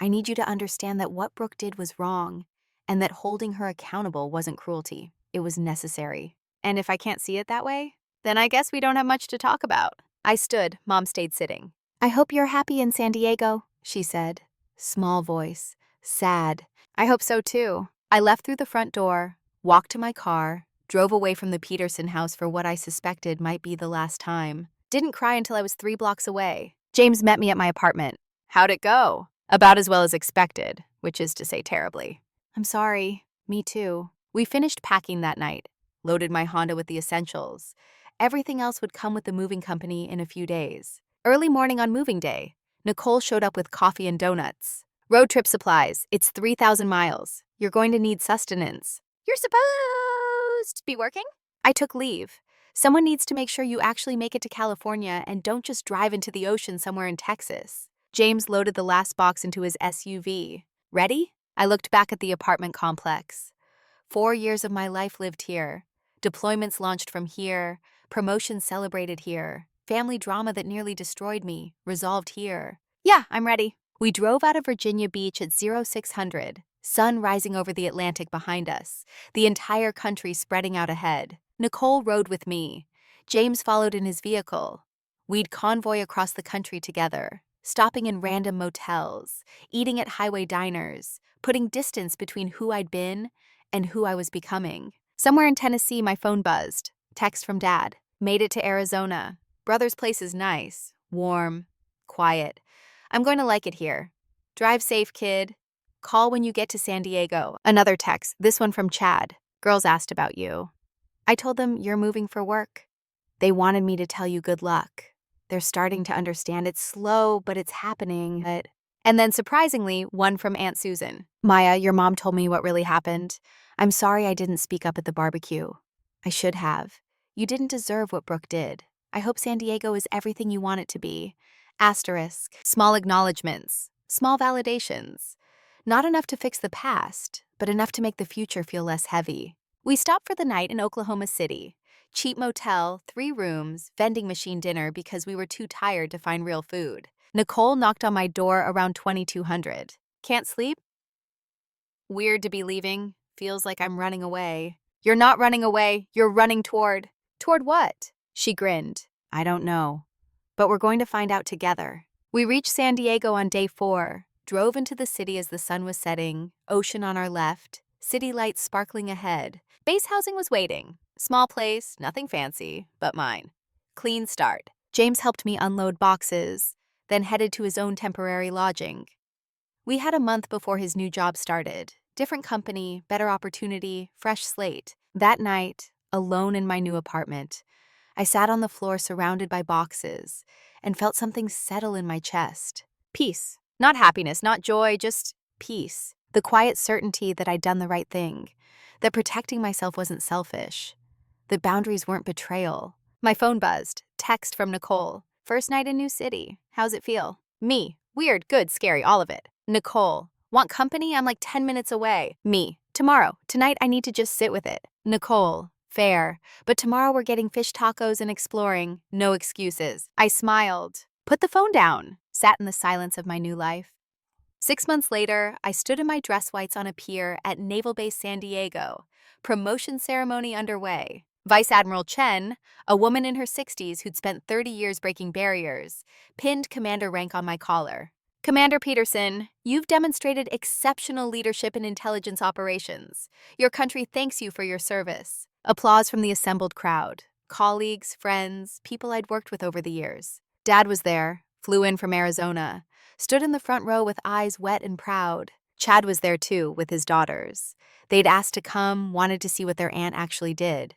I need you to understand that what Brooke did was wrong, and that holding her accountable wasn't cruelty. It was necessary. And if I can't see it that way, then I guess we don't have much to talk about. I stood. Mom stayed sitting. I hope you're happy in San Diego, she said. Small voice. Sad. I hope so too. I left through the front door, walked to my car, drove away from the Peterson house for what I suspected might be the last time. Didn't cry until I was 3 blocks away. James met me at my apartment. How'd it go? About as well as expected, which is to say terribly. I'm sorry. Me too. We finished packing that night, loaded my Honda with the essentials. Everything else would come with the moving company in a few days. Early morning on moving day, Nicole showed up with coffee and donuts. Road trip supplies. It's 3,000 miles. You're going to need sustenance. You're supposed to be working? I took leave. Someone needs to make sure you actually make it to California and don't just drive into the ocean somewhere in Texas. James loaded the last box into his SUV. Ready? I looked back at the apartment complex. 4 years of my life lived here. Deployments launched from here. Promotions celebrated here. Family drama that nearly destroyed me, resolved here. Yeah, I'm ready. We drove out of Virginia Beach at 0600, sun rising over the Atlantic behind us, the entire country spreading out ahead. Nicole rode with me. James followed in his vehicle. We'd convoy across the country together, stopping in random motels, eating at highway diners, putting distance between who I'd been and who I was becoming. Somewhere in Tennessee, my phone buzzed. Text from Dad. Made it to Arizona. Brother's place is nice, warm, quiet. I'm going to like it here. Drive safe, kid. Call when you get to San Diego. Another text, this one from Chad. Girls asked about you. I told them you're moving for work. They wanted me to tell you good luck. They're starting to understand it's slow, but it's happening. And then surprisingly, one from Aunt Susan. Maya, your mom told me what really happened. I'm sorry I didn't speak up at the barbecue. I should have. You didn't deserve what Brooke did. I hope San Diego is everything you want it to be. Asterisk. Small acknowledgements. Small validations. Not enough to fix the past, but enough to make the future feel less heavy. We stopped for the night in Oklahoma City. Cheap motel, 3 rooms, vending machine dinner because we were too tired to find real food. Nicole knocked on my door around 2200. Can't sleep? Weird to be leaving. Feels like I'm running away. You're not running away. You're running toward. Toward what? She grinned. I don't know. But we're going to find out together. We reached San Diego on day 4, drove into the city as the sun was setting, ocean on our left, city lights sparkling ahead. Base housing was waiting. Small place, nothing fancy, but mine. Clean start. James helped me unload boxes. then headed to his own temporary lodging. We had a month before his new job started. Different company, better opportunity, fresh slate. That night, alone in my new apartment, I sat on the floor surrounded by boxes and felt something settle in my chest. Peace. Not happiness, not joy, just peace. The quiet certainty that I'd done the right thing, that protecting myself wasn't selfish, that boundaries weren't betrayal. My phone buzzed. Text from Nicole. First night in new city. How's it feel? Me. Weird, good, scary, all of it. Nicole. Want company? I'm like 10 minutes away. Me. Tomorrow. Tonight I need to just sit with it. Nicole. Fair. But tomorrow we're getting fish tacos and exploring. No excuses. I smiled. Put the phone down. Sat in the silence of my new life. 6 months later, I stood in my dress whites on a pier at Naval Base San Diego. Promotion ceremony underway. Vice Admiral Chen, a woman in her 60s who'd spent 30 years breaking barriers, pinned commander rank on my collar. Commander Peterson, you've demonstrated exceptional leadership in intelligence operations. Your country thanks you for your service. Applause from the assembled crowd. Colleagues, friends, people I'd worked with over the years. Dad was there, flew in from Arizona, stood in the front row with eyes wet and proud. Chad was there too, with his daughters. They'd asked to come, wanted to see what their aunt actually did.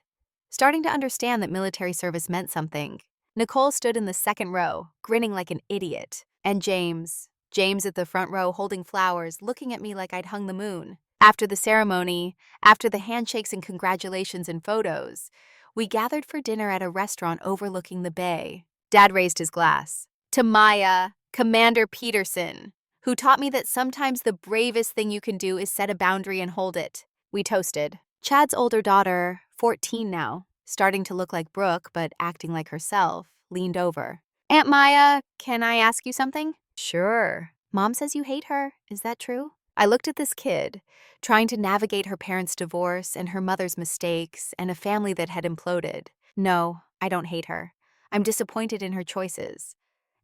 Starting to understand that military service meant something. Nicole stood in the second row, grinning like an idiot. And James at the front row holding flowers, looking at me like I'd hung the moon. After the ceremony, after the handshakes and congratulations and photos, we gathered for dinner at a restaurant overlooking the bay. Dad raised his glass. To Maya, Commander Peterson, who taught me that sometimes the bravest thing you can do is set a boundary and hold it. We toasted. Chad's older daughter, 14 now, starting to look like Brooke but acting like herself, leaned over. Aunt Maya, can I ask you something? Sure. Mom says you hate her. Is that true? I looked at this kid, trying to navigate her parents' divorce and her mother's mistakes and a family that had imploded. No, I don't hate her. I'm disappointed in her choices.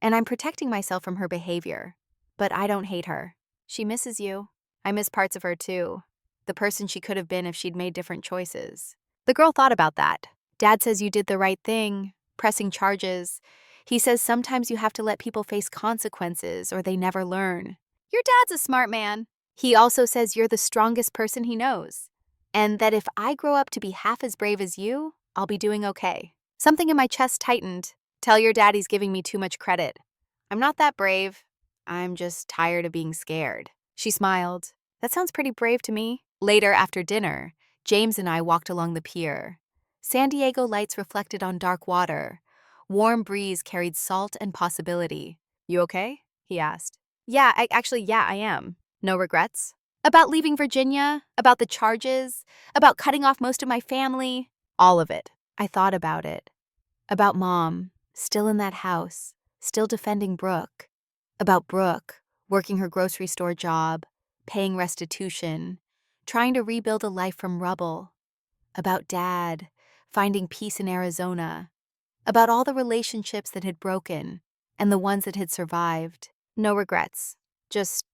And I'm protecting myself from her behavior. But I don't hate her. She misses you. I miss parts of her too. The person she could have been if she'd made different choices. The girl thought about that. Dad says you did the right thing, pressing charges. He says sometimes you have to let people face consequences or they never learn. Your dad's a smart man. He also says you're the strongest person he knows. And that if I grow up to be half as brave as you, I'll be doing okay. Something in my chest tightened. Tell your dad he's giving me too much credit. I'm not that brave. I'm just tired of being scared. She smiled. That sounds pretty brave to me. Later, after dinner, James and I walked along the pier. San Diego lights reflected on dark water. Warm breeze carried salt and possibility. You okay? He asked. Yeah, I am. No regrets? About leaving Virginia? About the charges? About cutting off most of my family? All of it. I thought about it. About Mom, still in that house, still defending Brooke. About Brooke, working her grocery store job, paying restitution, trying to rebuild a life from rubble. About Dad, finding peace in Arizona. About all the relationships that had broken and the ones that had survived. No regrets. Just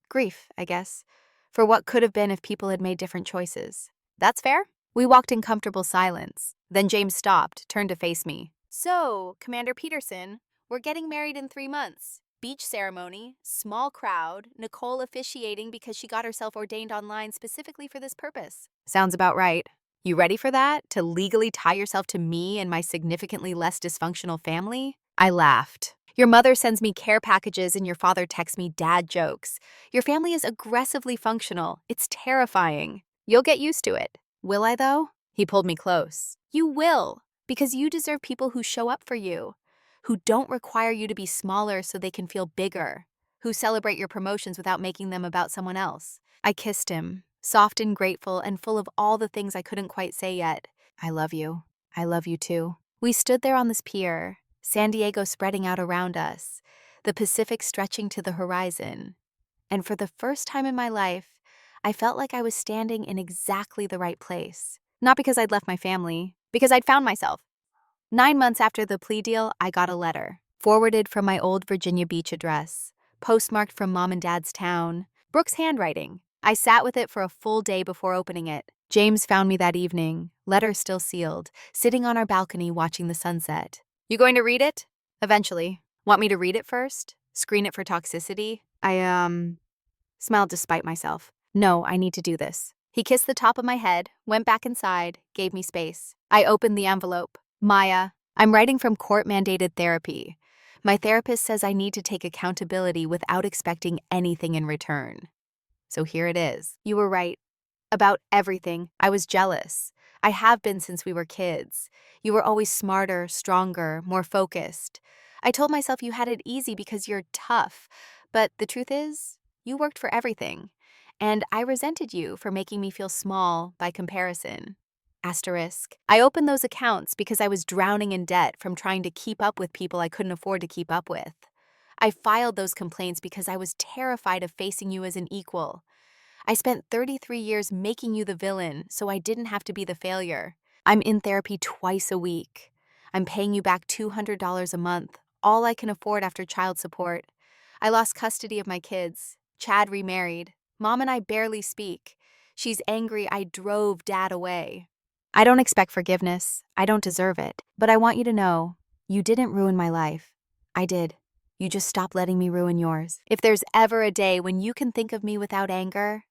grief, I guess, for what could have been if people had made different choices. That's fair? We walked in comfortable silence. Then James stopped, turned to face me. So, Commander Peterson, we're getting married in 3 months. Beach ceremony, small crowd, Nicole officiating because she got herself ordained online specifically for this purpose. Sounds about right. You ready for that? To legally tie yourself to me and my significantly less dysfunctional family? I laughed. Your mother sends me care packages and your father texts me dad jokes. Your family is aggressively functional. It's terrifying. You'll get used to it. Will I, though? He pulled me close. You will, because you deserve people who show up for you, who don't require you to be smaller so they can feel bigger, who celebrate your promotions without making them about someone else. I kissed him, soft and grateful and full of all the things I couldn't quite say yet. I love you. I love you too. We stood there on this pier, San Diego spreading out around us, the Pacific stretching to the horizon. And for the first time in my life, I felt like I was standing in exactly the right place. Not because I'd left my family, because I'd found myself. 9 months after the plea deal, I got a letter, forwarded from my old Virginia Beach address, postmarked from Mom and Dad's town, Brooke's handwriting. I sat with it for a full day before opening it. James found me that evening, letter still sealed, sitting on our balcony watching the sunset. You going to read it? Eventually. Want me to read it first? Screen it for toxicity? I smiled despite myself. No, I need to do this. He kissed the top of my head, went back inside, gave me space. I opened the envelope. Maya, I'm writing from court-mandated therapy. My therapist says I need to take accountability without expecting anything in return. So here it is. You were right. About everything. I was jealous. I have been since we were kids. You were always smarter, stronger, more focused. I told myself you had it easy because you're tough. But the truth is, you worked for everything. And I resented you for making me feel small by comparison. Asterisk. I opened those accounts because I was drowning in debt from trying to keep up with people I couldn't afford to keep up with. I filed those complaints because I was terrified of facing you as an equal. I spent 33 years making you the villain so I didn't have to be the failure. I'm in therapy twice a week. I'm paying you back $200 a month, all I can afford after child support. I lost custody of my kids. Chad remarried. Mom and I barely speak. She's angry I drove Dad away. I don't expect forgiveness. I don't deserve it. But I want you to know, you didn't ruin my life. I did. You just stopped letting me ruin yours. If there's ever a day when you can think of me without anger,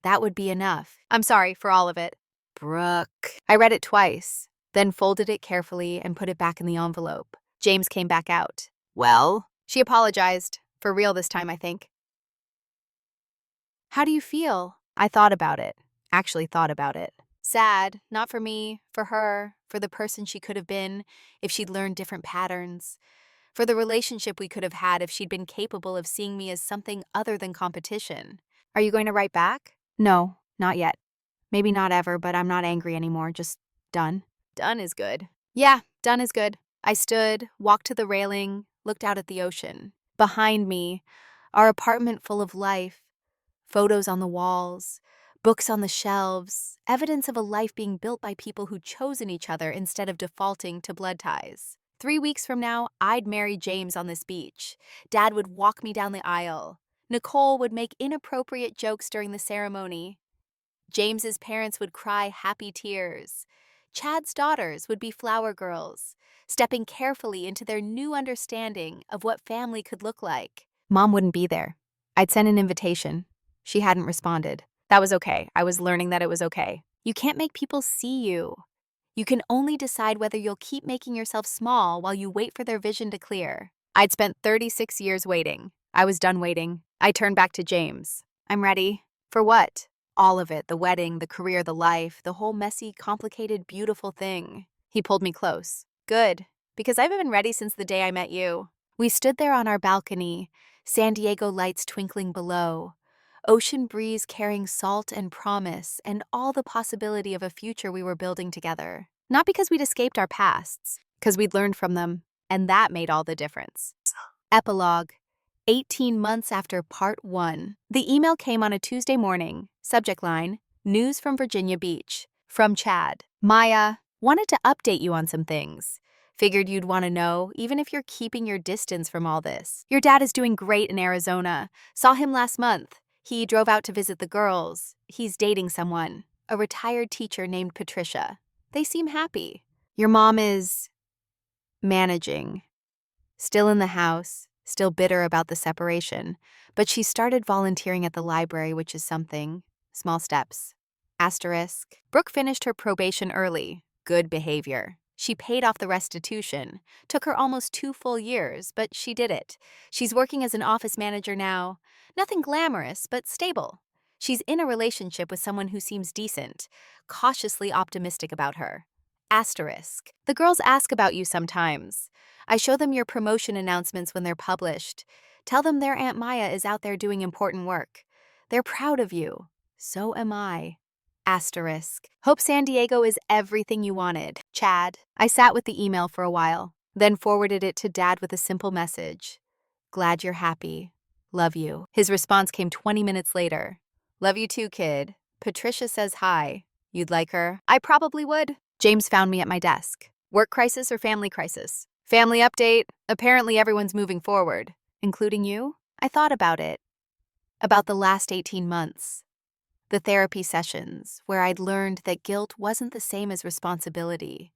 that would be enough. I'm sorry for all of it. Brooke. I read it twice, then folded it carefully and put it back in the envelope. James came back out. Well? She apologized. For real this time, I think. How do you feel? I thought about it. Actually thought about it. Sad, not for me, for her, for the person she could have been if she'd learned different patterns, for the relationship we could have had if she'd been capable of seeing me as something other than competition. Are you going to write back? No, not yet. Maybe not ever, but I'm not angry anymore, just done. Done is good. Yeah, done is good. I stood, walked to the railing, looked out at the ocean. Behind me, our apartment full of life, photos on the walls, books on the shelves, evidence of a life being built by people who'd chosen each other instead of defaulting to blood ties. 3 weeks from now, I'd marry James on this beach. Dad would walk me down the aisle. Nicole would make inappropriate jokes during the ceremony. James's parents would cry happy tears. Chad's daughters would be flower girls, stepping carefully into their new understanding of what family could look like. Mom wouldn't be there. I'd sent an invitation. She hadn't responded. That was okay. I was learning that it was okay. You can't make people see you. You can only decide whether you'll keep making yourself small while you wait for their vision to clear. I'd spent 36 years waiting. I was done waiting. I turned back to James. I'm ready. For what? All of it, the wedding, the career, the life, the whole messy, complicated, beautiful thing. He pulled me close. Good, because I've been ready since the day I met you. We stood there on our balcony, San Diego lights twinkling below, ocean breeze carrying salt and promise and all the possibility of a future we were building together. Not because we'd escaped our pasts, because we'd learned from them, and that made all the difference. Epilogue. 18 months after part 1. The email came on a Tuesday morning. Subject line, news from Virginia Beach. From Chad. Maya, wanted to update you on some things. Figured you'd want to know, even if you're keeping your distance from all this. Your dad is doing great in Arizona. Saw him last month. He drove out to visit the girls. He's dating someone, a retired teacher named Patricia. They seem happy. Your mom is managing. Still in the house. Still bitter about the separation, but she started volunteering at the library, which is something. Small steps. Asterisk. Brooke finished her probation early. Good behavior. She paid off the restitution. Took her almost 2 full years, but she did it. She's working as an office manager now. Nothing glamorous, but stable. She's in a relationship with someone who seems decent. Cautiously optimistic about her. Asterisk. The girls ask about you sometimes. I show them your promotion announcements when they're published. Tell them their Aunt Maya is out there doing important work. They're proud of you. So am I. Asterisk. Hope San Diego is everything you wanted. Chad. I sat with the email for a while, then forwarded it to Dad with a simple message. Glad you're happy. Love you. His response came 20 minutes later. Love you too, kid. Patricia says hi. You'd like her? I probably would. James found me at my desk. Work crisis or family crisis? Family update. Apparently everyone's moving forward. Including you? I thought about it. About the last 18 months. The therapy sessions, where I'd learned that guilt wasn't the same as responsibility.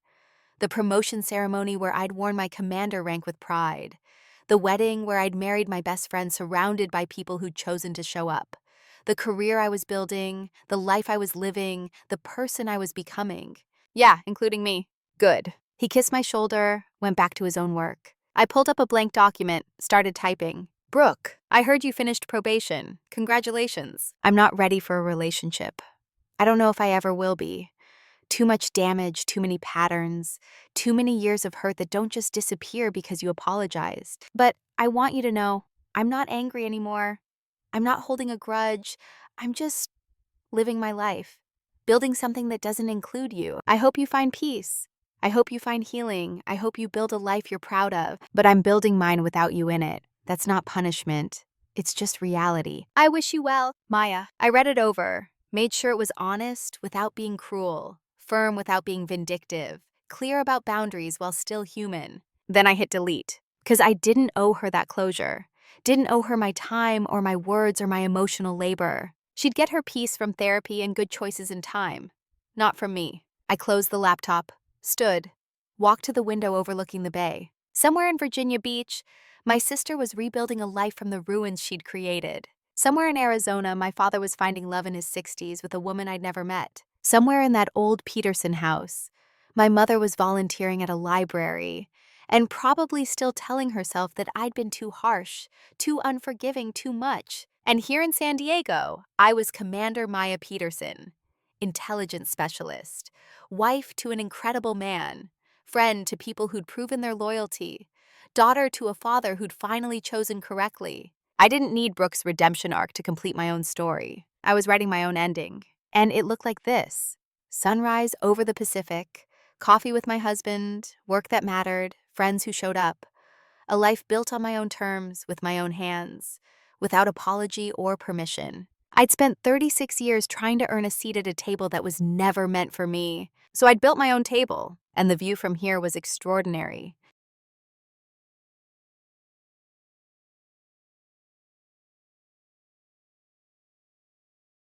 The promotion ceremony where I'd worn my commander rank with pride. The wedding where I'd married my best friend surrounded by people who'd chosen to show up. The career I was building, the life I was living, the person I was becoming. Yeah, including me. Good. He kissed my shoulder, went back to his own work. I pulled up a blank document, started typing. Brooke, I heard you finished probation. Congratulations. I'm not ready for a relationship. I don't know if I ever will be. Too much damage, too many patterns, too many years of hurt that don't just disappear because you apologized. But I want you to know, I'm not angry anymore. I'm not holding a grudge. I'm just living my life, building something that doesn't include you. I hope you find peace. I hope you find healing. I hope you build a life you're proud of. But I'm building mine without you in it. That's not punishment. It's just reality. I wish you well, Maya. I read it over, made sure it was honest without being cruel, firm without being vindictive, clear about boundaries while still human. Then I hit delete, because I didn't owe her that closure. Didn't owe her my time or my words or my emotional labor. She'd get her peace from therapy and good choices in time, not from me. I closed the laptop, stood, walked to the window overlooking the bay. Somewhere in Virginia Beach, my sister was rebuilding a life from the ruins she'd created. Somewhere in Arizona, my father was finding love in his 60s with a woman I'd never met. Somewhere in that old Peterson house, my mother was volunteering at a library and probably still telling herself that I'd been too harsh, too unforgiving, too much. And here in San Diego, I was Commander Maya Peterson, intelligence specialist, wife to an incredible man, friend to people who'd proven their loyalty, daughter to a father who'd finally chosen correctly. I didn't need Brooke's redemption arc to complete my own story. I was writing my own ending. And it looked like this: sunrise over the Pacific, coffee with my husband, work that mattered, friends who showed up, a life built on my own terms, with my own hands, without apology or permission. I'd spent 36 years trying to earn a seat at a table that was never meant for me. So I'd built my own table, and the view from here was extraordinary.